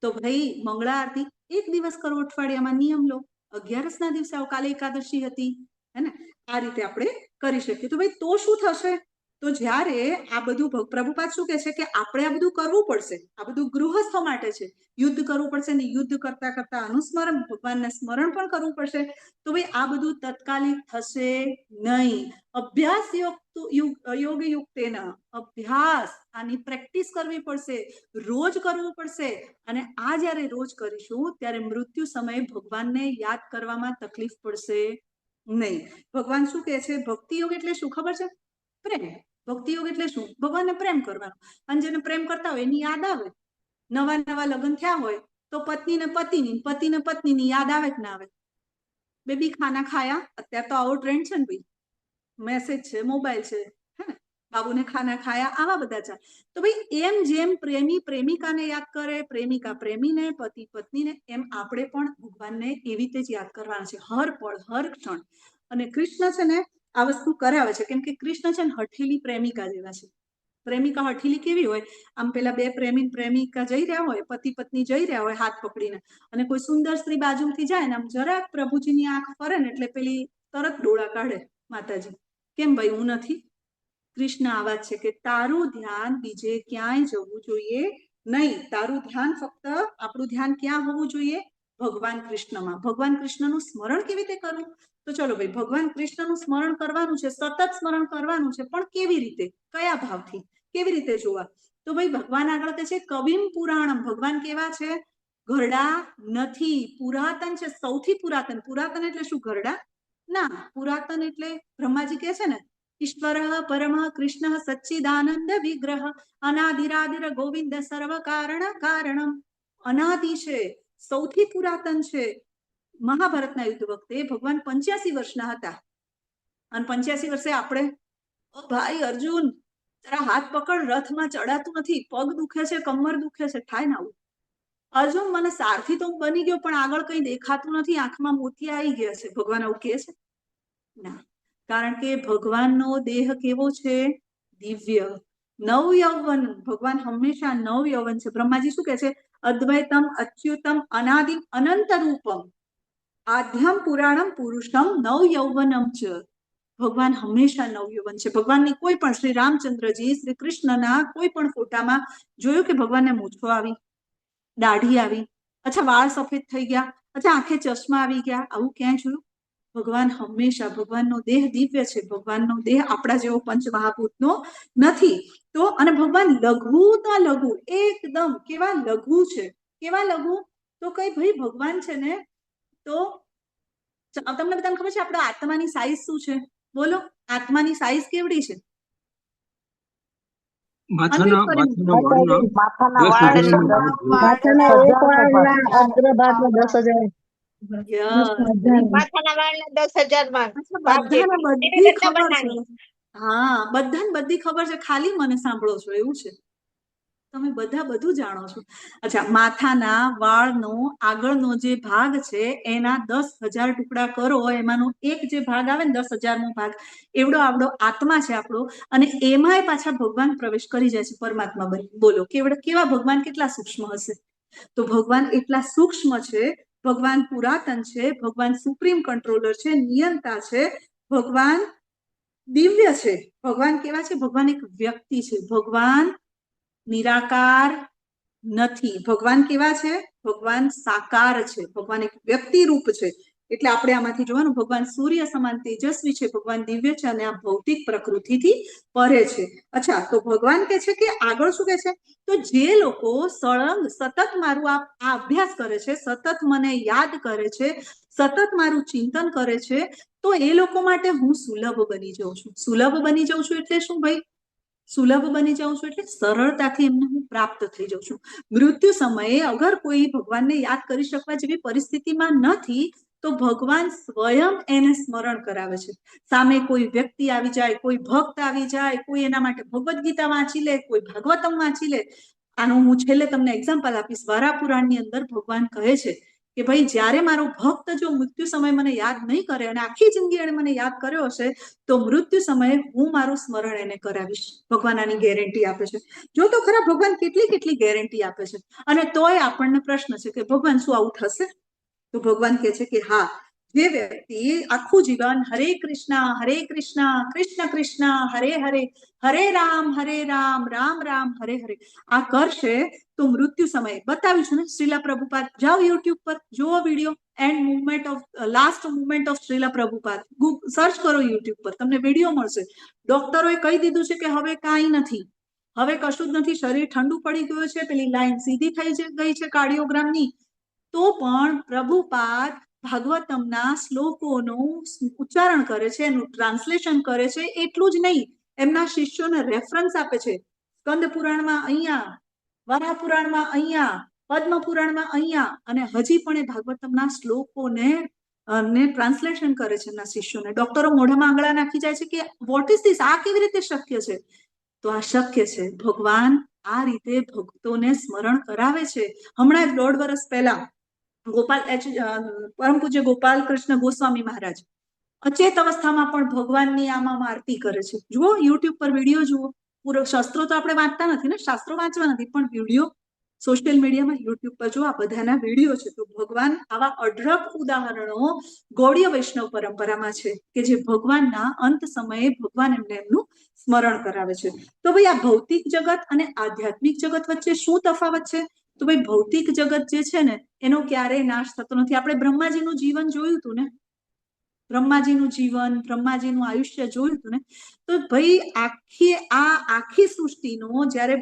તો ભાઈ મંગળા આરતી એક દિવસ કરો, અઠવાડિયામાં નિયમ લો. 11 ના દિવસે આવો, કાલે એકાદશી હતી હે ને, આ રીતે આપણે કરી શકીએ. તો ભાઈ તો શું થશે? તો જ્યારે આ બધું પ્રભુપાદ શું કહે છે કે આપણે આ બધું કરવું પડશે, આ બધું ગૃહસ્થ માટે છે, યુદ્ધ કરવું પડશે ને યુદ્ધ કરતા કરતા અનુસ્મરણ ભગવાનને સ્મરણ પણ કરવું પડશે. તો ભાઈ આ બધું તત્કાલિક થશે નહીં. અભ્યાસ યોગયુક્તેન, અભ્યાસ આની પ્રેક્ટિસ કરવી પડશે, રોજ કરવું પડશે. અને આ જ્યારે રોજ કરીશું ત્યારે મૃત્યુ સમયે ભગવાનને યાદ કરવામાં તકલીફ પડશે નહીં. ભગવાન શું કહે છે? ભક્તિ યોગ એટલે શું ખબર છે? પ્રેમ. ભક્તિ યોગ એટલે શું? ભગવાનને પ્રેમ કરવાનો. અને જેને પ્રેમ કરતા હોય એની યાદ આવે. નવા નવા લગ્ન થયા હોય તો પત્નીને પતિની, પતિને પત્નીની યાદ આવે કે ના આવે? બેબી ખાના ખાયા, અત્યારે તો આવો ટ્રેન્ડ છે ને ભાઈ, મેસેજ છે, મોબાઈલ છે, હે ને, બાબુને ખાના ખાયા, આવા બધા છે. તો ભાઈ એમ જેમ પ્રેમી પ્રેમિકાને યાદ કરે, પ્રેમિકા પ્રેમીને, પતિ પત્નીને, એમ આપણે પણ ભગવાનને એવી રીતે જ યાદ કરવાના છે, હર પળ હર ક્ષણ. અને કૃષ્ણ છે ને આ વસ્તુ કરાવે છે, કેમ કે કૃષ્ણ છે ને હઠીલી પ્રેમિકા જેવા છે. પ્રેમિકા હઠીલી કેવી હોય? આમ પેલા બે પ્રેમી પ્રેમિકા જઈ રહ્યા હોય, પતિ પત્ની જઈ રહ્યા હોય હાથ પકડીને, અને કોઈ સુંદર સ્ત્રી બાજુથી જાય ને આમ જરાક પ્રભુજીની આંખ ફરે ને એટલે પેલી તરત ડોળા કાઢે માતાજી. કેમ ભાઈ? હું નથી. કૃષ્ણ આવા છે કે તારું ધ્યાન બીજે ક્યાંય જવું જોઈએ નહીં. તારું ધ્યાન ફક્ત, આપણું ધ્યાન ક્યાં હોવું જોઈએ? ભગવાન કૃષ્ણમાં. ભગવાન કૃષ્ણનું સ્મરણ કેવી રીતે કરવું? તો ચલો ભાઈ, ભગવાન કૃષ્ણનું સ્મરણ કરવાનું છે, સતત સ્મરણ કરવાનું છે, પણ કેવી રીતે, કયા ભાવથી, કેવી રીતે જોવા? તો ભાઈ ભગવાન આગળ કહે છે કવિમ પુરાણમ. ભગવાન કેવા છે? ઘરડા નથી, પુરાતન છે, સૌથી પુરાતન. પુરાતન એટલે શું? ઘરડા ના. પુરાતન એટલે બ્રહ્માજી કહે છે ને, ઈશ્વર પરમ કૃષ્ણ સચ્ચિદાનંદ વિગ્રહ અનાદિરાદિર ગોવિંદ સર્વ કારણ કારણમ. અનાદિ છે, સૌથી પુરાતન છે. મહાભારતના યુદ્ધ વખતે ભગવાન 85 વર્ષના હતા, અને 85 વર્ષે આપણે, ભાઈ અર્જુન જરા હાથ પકડ, રથમાં ચડાતું નથી, પગ દુખે છે, કમર દુખે છે, થાય ને આવું? અર્જુન મને સારથી તો બની ગયો પણ આગળ કઈ દેખાતું નથી, આંખમાં મોતિયા આવી ગયા છે. ભગવાન આવું કહે છે? ના. કારણ કે ભગવાનનો દેહ કેવો છે? દિવ્ય, નવ યૌવન. ભગવાન હંમેશા નવ યૌવન છે. બ્રહ્માજી શું કહે છે? અદ્વૈતમ અચ્યુતમ અનાદિમ અનંત રૂપમ આદ્યમ પુરાણમ પુરુષમ નવ યૌવનમ ચ. ભગવાન હંમેશા નવ યૌવન છે. ભગવાનની કોઈ પણ, શ્રી રામચંદ્રજી, શ્રી કૃષ્ણના કોઈ પણ ફોટામાં જોયું કે ભગવાનને મૂછો આવી, દાઢી આવી, અચ્છા વાળ સફેદ થઈ ગયા, અચ્છા આંખે ચશ્મા આવી ગયા? આવું ક્યાંય જોયું? ભગવાન હંમેશા, ભગવાનનો દેહ દિવ્ય છે. ભગવાનનો દેહ આપણા જેવો પંચમહાભૂતનો નથી. તો અને ભગવાન લઘુતા લઘુ, એકદમ કેવા લઘુ છે. કેવા લઘુ? તો કઈ ભાઈ ભગવાન છે ને, તો તમને બધાને ખબર છે આપણા આત્માની સાઈઝ શું છે? બોલો, આત્માની સાઈઝ કેવડી છે? હા, બધાને બધી ખબર છે, ખાલી મને સાંભળો છો એવું છે. તમે બધા બધું જાણો છો. અચ્છા, માથાના વાળનો આગળનો જે ભાગ છે એના 10,000 ટુકડા કરો, એમાંનો એક જે ભાગ આવે ને 10,000મો ભાગ, એવડો આવડો આત્મા છે આપણો, અને એમાંય પાછા ભગવાન પ્રવેશ કરી જાય છે, પરમાત્મા બની. બોલો કેવા ભગવાન કેટલા સૂક્ષ્મ હશે? તો ભગવાન એટલા સૂક્ષ્મ છે, ભગવાન પુરાતન છે, ભગવાન સુપ્રીમ કંટ્રોલર છે, નિયંતા છે, ભગવાન દિવ્ય છે. ભગવાન કેવા છે? ભગવાન એક વ્યક્તિ છે. ભગવાન નિરાકાર નથી. ભગવાન કેવા છે? ભગવાન સાકાર છે. ભગવાન એક વ્યક્તિ રૂપ છે. એટલે આપણે આમાંથી જોવાનું ભગવાન સૂર્ય સમાન તેજસ્વી છે, ભગવાન દિવ્ય છે અને આ ભૌતિક પ્રકૃતિથી પરે છે. અચ્છા, તો ભગવાન કે છે કે આગળ શું કે છે, તો જે લોકો સળંગ સતત મારું આ અભ્યાસ કરે છે, સતત મને યાદ કરે છે, સતત મારું ચિંતન કરે છે, તો એ લોકો માટે હું સુલભ બની જાઉં છું. સુલભ બની જાઉં છું એટલે શું ભાઈ? સુલભ બની જાઉં છું એટલે સરળતાથી એમને હું પ્રાપ્ત થઈ જાઉં છું. મૃત્યુ સમયે અગર કોઈ ભગવાનને યાદ કરી શકવા જેવી પરિસ્થિતિમાં નથી, તો ભગવાન સ્વયં એને સ્મરણ કરાવે છે. સામે કોઈ વ્યક્તિ આવી જાય, કોઈ ભક્ત આવી જાય, કોઈ એના માટે ભગવદ્ ગીતા વાંચી લે, કોઈ ભાગવતમ વાંચી લે. આનું હું છેલ્લે તમને એક્ઝામ્પલ આપીશ. વારા પુરાણની અંદર ભગવાન કહે છે કે ભાઈ જ્યારે મારો ભક્ત જો મૃત્યુ સમય મને યાદ નહીં કરે અને આખી જિંદગી એને મને યાદ કર્યો હશે, તો મૃત્યુ સમયે હું મારું સ્મરણ એને કરાવીશ. ભગવાન આની ગેરંટી આપે છે. જો તો ખરા ભગવાન કેટલી ગેરંટી આપે છે. અને તોય આપણને પ્રશ્ન છે કે ભગવાન શું આવું થશે? તો ભગવાન કહે છે કે હા, જે વ્યક્તિ આખું જીવન હરે કૃષ્ણ કૃષ્ણ કૃષ્ણ હરે હરે, હરે રામ રામ રામ હરે હરે આ કરશે, તો મૃત્યુ સમયે બતાવ્યું છે ને શ્રીલા પ્રભુપાદ. જાઓ યુટ્યુબ પર જુઓ video, and movement of last movement of Srila Prabhupada search કરો યુટ્યુબ પર, તમને વિડીયો મળશે. ડોક્ટરોએ કહી દીધું છે કે હવે કાંઈ નથી, હવે કશું જ નથી, શરીર ઠંડુ પડી ગયું છે, પેલી લાઈન સીધી થઈ ગઈ છે કાર્ડિયોગ્રામની. તો પણ પ્રભુપાદ ભાગવતમના શ્લોકોનું ઉચ્ચારણ કરે છે, એનું ટ્રાન્સલેશન કરે છે. એટલું જ નહીં, એમના શિષ્યોને રેફરન્સ આપે છે. સ્કંદ પુરાણમાં અહીંયા, વરાહ પુરાણમાં અહીંયા, પદ્મ પુરાણમાં અહીંયા, અને હજી પણ એ ભાગવતમના શ્લોકોને ટ્રાન્સલેશન કરે છે એમના શિષ્યોને. ડોક્ટરો મોઢામાં આંગળા નાખી જાય છે કે વોટ ઇઝ ધીસ, આ કેવી રીતે શક્ય છે? તો આ શક્ય છે. ભગવાન આ રીતે ભક્તોને સ્મરણ કરાવે છે. હમણાં જ 1.5 વર્ષ પહેલા પરમ પૂજ્ય ગોપાલ કૃષ્ણ ગોસ્વામી મહારાજ અચેત અવસ્થામાં પણ ભગવાનની આમાં આરતી કરે છે. જુઓ યુટ્યુબ પર વિડીયો જુઓ. પૂરો શાસ્ત્રો તો આપણે વાંચતા નથી ને, શાસ્ત્રો વાંચવા નથી, પણ વિડીયો સોશિયલ મીડિયામાં યુટ્યુબ પર જો આ બધાના વિડીયો છે. તો ભગવાન આવા અઢળક ઉદાહરણો ગૌડીય વૈષ્ણવ પરંપરામાં છે કે જે ભગવાનના અંત સમયે ભગવાન એમને એમનું સ્મરણ કરાવે છે. તો ભાઈ આ ભૌતિક જગત અને આધ્યાત્મિક જગત વચ્ચે શું તફાવત છે? તો ભાઈ ભૌતિક જગત જે છે ને એનો ક્યારેય નાશ થતો નથી. આપણે બ્રહ્માજીનું જીવન જોયું હતું ને, બ્રહ્માજીનું જીવન, બ્રહ્માજીનું આયુષ્ય જોયું હતું ને. તો ભાઈ આખી સૃષ્ટિનો જ્યારે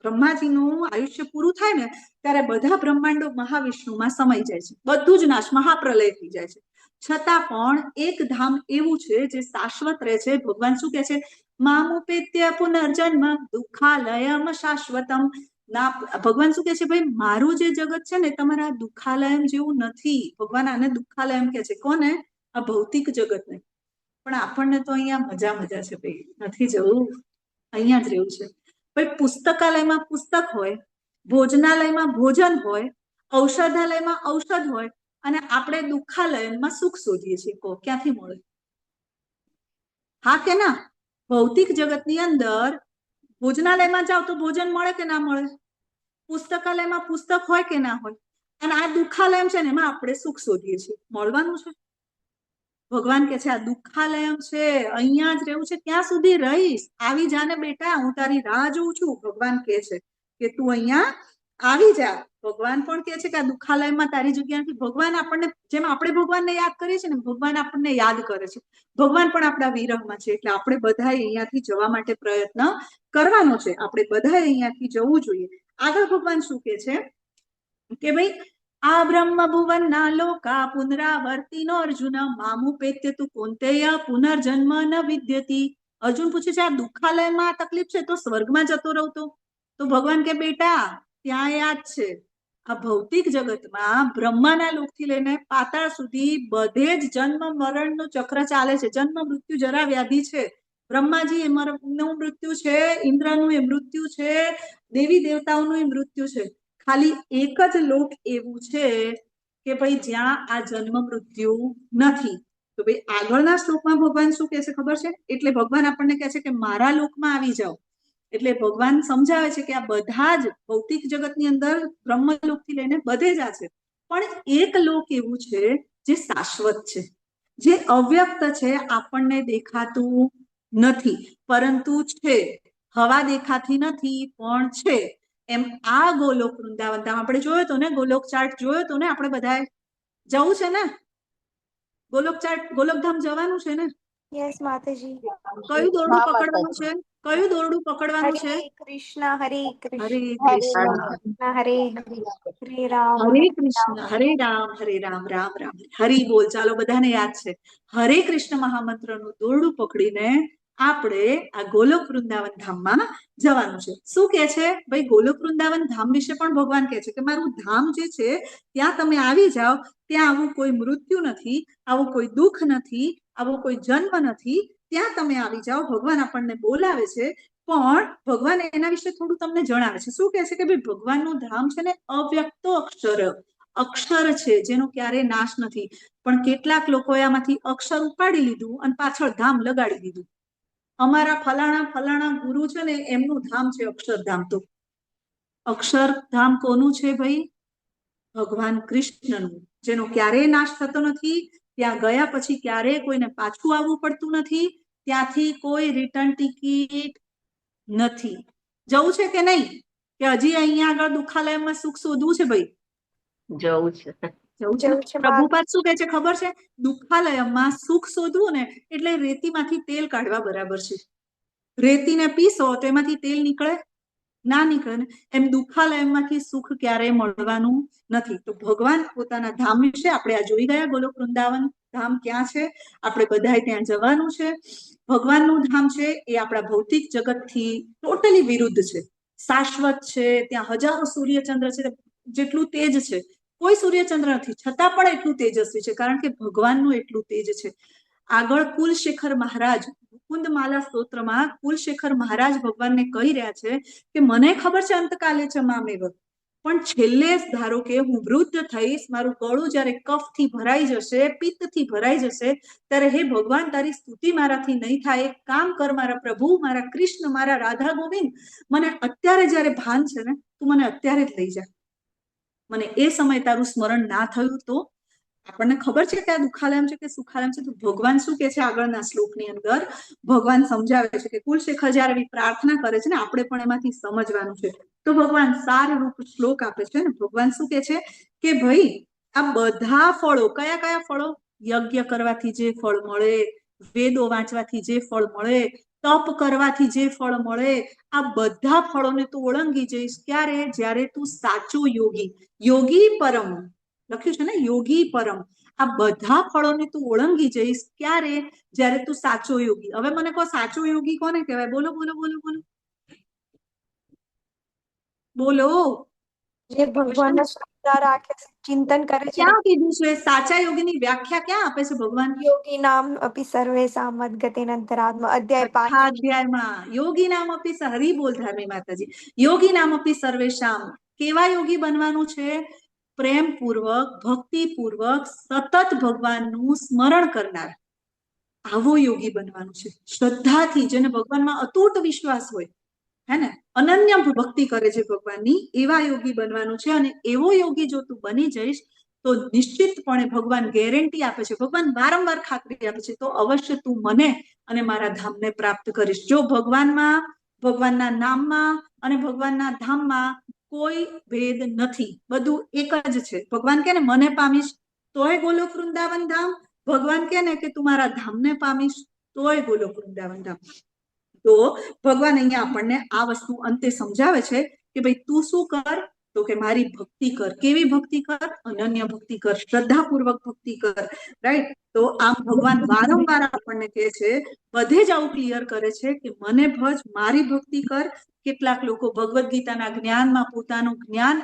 બ્રહ્માજીનું આયુષ્ય પૂરું થાય ને, ત્યારે બધા બ્રહ્માંડો મહાવિષ્ણુમાં સમાઈ જાય છે. બધું જ નાશ, મહાપ્રલય થઈ જાય છે. છતાં પણ એક ધામ એવું છે જે શાશ્વત રહે છે. ભગવાન શું કે છે? મામુપેત્ય પુનર્જન્મ દુઃખાલયમ શાશ્વતમ. ના, ભગવાન શું કે છે? ભાઈ મારું જે જગત છે ને તમારા દુઃખાલયમ જેવું નથી. ભગવાન આને દુઃખાલયમ કે છે. કોને? આ ભૌતિક જગતને. પણ આપણને તો અહીંયા મજા છે ભાઈ, નથી જવું, અહીંયા જ રહેવું છે. ભાઈ પુસ્તકાલયમાં પુસ્તક હોય, ભોજનાલયમાં ભોજન હોય, ઔષધાલયમાં ઔષધ હોય, અને આપણે દુઃખાલયમાં સુખ શોધીએ છીએ. ક્યાંથી મળે? હા કે ના? ભૌતિક જગતની અંદર ભોજનાલયમાં જાઓ તો ભોજન મળે કે ના મળે? પુસ્તકાલયમાં પુસ્તક હોય કે ના હોય? અને આ દુઃખાલયમ છે ને એમાં આપણે સુખ શોધીએ છીએ. મળવાનું છે? ભગવાન કે છે આ દુઃખાલયમ છે, અહીંયા જ રહેવું છે. ક્યાં સુધી રહીશ? આવી જા ને બેટા, હું તારી રાહ જોઉં છું. ભગવાન કે છે કે તું અહીંયા આવી જા. ભગવાન પણ કે છે કે આ દુઃખાલયમાં તારી જગ્યા નથી. ભગવાન આપણને, જેમ આપણે ભગવાનને યાદ કરીએ છીએ ને, ભગવાન આપણને યાદ કરે છે. ભગવાન પણ આપણા વિરહમાં છે. એટલે આપણે બધાએ અહીંયાથી જવા માટે પ્રયત્ન કરવાનો છે. આપણે બધાએ અહીંયાથી જવું જોઈએ. આગળ ભગવાન શું કે છે કે ભાઈ આ બ્રહ્મ ભુવન ના લોકા પુનરાવર્તિનો અર્જુન મામુપેત્ય તું કૌંતેય પુનર્જન્મ ન વિદ્યતિ. અર્જુન પૂછે છે આ દુઃખાલયમાં તકલીફ છે તો સ્વર્ગમાં જતો રહું તો ભગવાન કે બેટા ત્યાં યાદ છે, આ ભૌતિક જગતમાં બ્રહ્માના લોકથી લઈને પાતાળ સુધી બધે જ જન્મ મરણનું ચક્ર ચાલે છે. જન્મ મૃત્યુ જરા વ્યાધિ છે. બ્રહ્માજી નું મૃત્યુ છે, ઇન્દ્રનું એ મૃત્યુ છે, દેવી દેવતાઓનું એ મૃત્યુ છે. ખાલી એક જ લોક એવું છે કે ભાઈ જ્યાં આ જન્મ મૃત્યુ નથી. તો ભાઈ આગળના શ્લોકમાં ભગવાન શું કહે છે ખબર છે? એટલે ભગવાન આપણને કહે છે કે મારા લોકમાં આવી જાઓ. એટલે ભગવાન સમજાવે છે કે આ બધા જ ભૌતિક જગતની અંદર બ્રહ્મલોકથી લઈને બધે જ આ છે, પણ એક લોક એવું છે જે શાશ્વત છે, જે અવ્યક્ત છે, આપણને દેખાતું નથી પરંતુ છે. હવા દેખાતી નથી પણ છે. એમ આ ગોલોક વૃંદાવન ધામ આપણે જોયો તો ને, ગોલોક ચાર્ટ જોયો તો ને, આપણે બધાએ જવું છે ને? ગોલોકધામ જવાનું છે ને? યસ માતાજી. કયું દોરડું પકડવાનું છે? કયું દોરડું પકડવાનું છે? હરે કૃષ્ણ હરે હરે કૃષ્ણ કૃષ્ણ હરે હરે રામ હરે કૃષ્ણ હરે રામ રામ રામ હરિ બોલ. ચાલો બધાને યાદ છે, હરે કૃષ્ણ મહામંત્રનું દોરડું પકડીને આપણે આ ગોલોક વૃંદાવન ધામમાં જવાનું છે. શું કે છે ભાઈ? ગોલોક વૃંદાવન ધામ વિશે પણ ભગવાન કહે છે કે મારું ધામ જે છે ત્યાં તમે આવી જાઓ, ત્યાં આવું કોઈ મૃત્યુ નથી, આવું કોઈ દુઃખ નથી, આવો કોઈ જન્મ નથી, ત્યાં તમે આવી જાઓ. ભગવાન આપણને બોલાવે છે, પણ ભગવાન એના વિશે થોડું તમને જણાવે છે. શું કહે છે કે ભાઈ ભગવાનનું ધામ છે ને અવ્યક્તો અક્ષર છે, જેનો ક્યારેય નાશ નથી. પણ કેટલાક લોકોએ આમાંથી અક્ષર ઉપાડી લીધું અને પાછળ ધામ લગાડી દીધું. અમારા ફલાણા ગુરુ છે ને એમનું ધામ છે અક્ષરધામ. તો અક્ષરધામ કોનું છે ભાઈ? ભગવાન કૃષ્ણનું, જેનો ક્યારેય નાશ થતો નથી. ત્યાં ગયા પછી ક્યારેય કોઈને પાછું આવવું પડતું નથી. ત્યાંથી કોઈ રિટર્ન ટિકિટ નથી. જવું છે કે નહીં? કે હજી અહીંયા આગળ દુઃખાલયમાં સુખ શોધવું છે ભાઈ? જવું છે. પ્રભુપાદ શું કહે છે ખબર છે? દુઃખાલયમાં સુખ શોધવું ને એટલે રેતીમાંથી તેલ કાઢવા બરાબર છે. રેતીને પીસો તો એમાંથી તેલ નીકળે? ના નીકળે ને. એમ દુઃખાલયમાંથી સુખ ક્યારેય મળવાનું નથી. તો ભગવાન પોતાના ધામ વિશે આપણે આ જોઈ ગયા. ગોલોક વૃંદાવન ધામ ક્યાં છે? આપણે બધાએ ત્યાં જવાનું છે. ભગવાનનું ધામ છે એ આપણા ભૌતિક જગતથી ટોટલી વિરુદ્ધ છે, શાશ્વત છે. ત્યાં હજારો સૂર્યચંદ્ર છે, જેટલું તેજ છે કોઈ સૂર્યચંદ્ર નથી, છતાં પણ એટલું તેજસ્વી છે, કારણ કે ભગવાનનું એટલું તેજ છે. આગળ કુલશેખર મહારાજ મુકુંદમાલા સ્તોત્રમાં કુલશેખર મહારાજ ભગવાનને કહી રહ્યા છે કે મને ખબર છે અંતકાલે છે મામેવ, પણ છેલ્લે ધારો કે હું વૃદ્ધ થઈશ, મારું ગળું જ્યારે કફથી ભરાઈ જશે, પિત્તથી ભરાઈ જશે, ત્યારે હે ભગવાન તારી સ્તુતિ મારાથી નહીં થાય. એક કામ કર મારા પ્રભુ, મારા કૃષ્ણ, મારા રાધા ગોવિંદ, મને અત્યારે જ્યારે ભાન છે ને તું મને અત્યારે જ લઈ જા. મને એ સમય તારું સ્મરણ ના થયું તો? આપણને ખબર છે કે આ દુઃખાલયમ છે કે સુખાલયમ છે. તો ભગવાન શું કે છે આગળના શ્લોકની અંદર? ભગવાન સમજાવે છે કે કુલશેખર જયારે એવી પ્રાર્થના કરે છે ને, આપણે પણ એમાંથી સમજવાનું છે. તો ભગવાન સારરૂપ શ્લોક આપે છે ને. ભગવાન શું કે છે કે ભાઈ આ બધા ફળો, કયા કયા ફળો? યજ્ઞ કરવાથી જે ફળ મળે, વેદો વાંચવાથી જે ફળ મળે, તપ કરવાથી જે ફળ મળે, આ બધા ફળોને તું ઓળંગી જઈશ. ક્યારે? જ્યારે તું સાચો યોગી, યોગી પરમ લખ્યું છે ને, યોગી પરમ, આ બધા ફળોને તું ઓળંગી જઈશ. ક્યારે? જ્યારે તું સાચો યોગી. હવે મને કહો, સાચો યોગી કોને કહેવાય? બોલો બોલો બોલો બોલો બોલો. જે ભગવાનના શ્રદ્ધા રાખે છે, ચિંતન કરે છે. ક્યાં કીધું છે? સાચા યોગીની વ્યાખ્યા ક્યાં આપે છે ભગવાન? યોગી નામ અપી સર્વેષાં મદ્ગતિરંતરાત્મા, અધ્યાય 5 અધ્યાયમાં યોગી નામ અપી હરી બોલ ધાર્મી માતાજી. યોગી નામ અપી સર્વેષામ. કેવા યોગી બનવાનું છે? પ્રેમપૂર્વક, ભક્તિપૂર્વક સતત ભગવાનનું સ્મરણ કરનાર, આવો યોગી બનવાનું છે. શ્રદ્ધાથી, જેને ભગવાનમાં અતૂટ વિશ્વાસ હોય, હે ને, અનન્ય ભક્તિ કરે છે ભગવાનની, એવા યોગી બનવાનું છે. અને એવો યોગી જો તું બની જઈશ તો નિશ્ચિતપણે ભગવાન ગેરંટી આપે છે, ભગવાન વારંવાર ખાતરી આપે છે, તો અવશ્ય તું મને અને મારા ધામને પ્રાપ્ત કરીશ. જો ભગવાનમાં, ભગવાનના નામમાં અને ભગવાનના ધામમાં કોઈ ભેદ નથી, બધું એક જ છે. ભગવાન કે ને મને પામીશ તોય ગોલોક વૃંદાવન ધામ, ભગવાન કે ને કે તું મારા ધામને પામીશ તોય ગોલોક વૃંદાવન ધામ. તો ભગવાન અહીંયા આપણને આ વસ્તુ અંતે સમજાવે છે કે ભાઈ તું શું કર? તો કે મારી ભક્તિ કર. કેવી ભક્તિ કર? અનન્ય ભક્તિ કર, શ્રદ્ધાપૂર્વક ભક્તિ કર. રાઈટ? તો આમ ભગવાન વારંવાર આપણને કહે છે, બધે જ આવું ક્લિયર કરે છે કે મને ભજ, મારી ભક્તિ કર. કેટલાક લોકો ભગવદ્ ગીતાના જ્ઞાનમાં પોતાનું જ્ઞાન,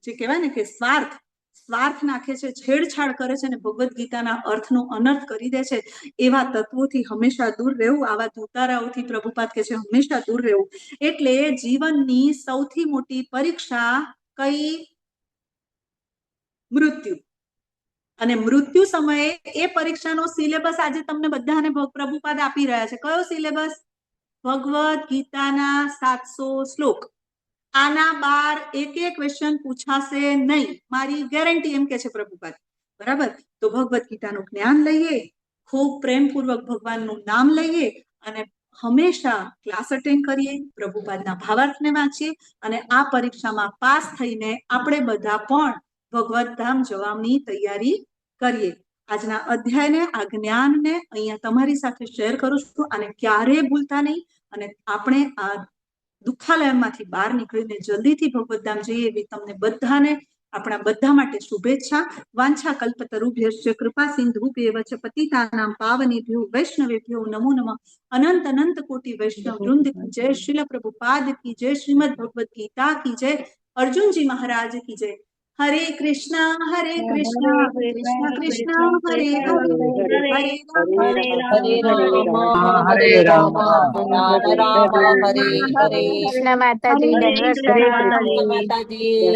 જે કહેવાય ને કે સ્વાર્થ નાખે છે, છેડછાડ કરે છે અને ભગવદ્ ગીતાના અર્થનો અનર્થ કરી દે છે. એવા તત્વોથી હંમેશા દૂર રહેવું, આવા ધોતારાઓથી પ્રભુપાદ કહે છે હંમેશા દૂર રહેવું. એટલે જીવનની સૌથી મોટી પરીક્ષા કઈ? મૃત્યુ. અને મૃત્યુ સમયે એ પરીક્ષાનો સિલેબસ આજે તમને બધાને પ્રભુપાદ આપી રહ્યા છે. કયો સિલેબસ? ભગવદ્ ગીતાના 700 શ્લોક. આના 12 એક ક્વેશ્ચન પૂછાશે નહીં, મારી ગેરંટી, એમ કે છે પ્રભુપાદ. બરાબર? તો ભગવદ્ ગીતાનું જ્ઞાન લઈએ, ખૂબ પ્રેમપૂર્વક ભગવાનનું નામ લઈએ અને હંમેશા ક્લાસ અટેન્ડ કરીએ, પ્રભુપાદના ભાવાર્થને વાંચીએ અને આ પરીક્ષામાં પાસ થઈને આપણે બધા પણ ભગવત ધામ જવાની તૈયારી કરીએ. આજના અધ્યાયને, આ જ્ઞાનને અહીંયા તમારી સાથે શેર કરું છું. અને ક્યારેય ભૂલતા નહીં. અને આપણે આ દુઃખાલયમાંથી બહાર નીકળીને જલ્દીથી ભગવદ્ધામ જઈએ એવી તમને બધાને, આપણા બધા માટે શુભેચ્છા. વાંછા કલ્પતરુભ્યશ્ચ કૃપા સિંધુભ્યેવ ચ પતિતાનાં પાવનેભ્યો વૈષ્ણવેભ્યો નમો નમઃ. અનંત અનંત કોટી વૈષ્ણવ વૃંદ કી જય. શ્રીલ પ્રભુપાદ કી જય. શ્રીમદ ભગવદ ગીતા કી જય. અર્જુનજી મહારાજ કી જય. હરે કૃષ્ણ કૃષ્ણ કૃષ્ણ હરે હરે, હરે રામ હરે રામ રામ રામ હરે હરે. કૃષ્ણ માતાજી, હરે કૃષ્ણ માતાજી.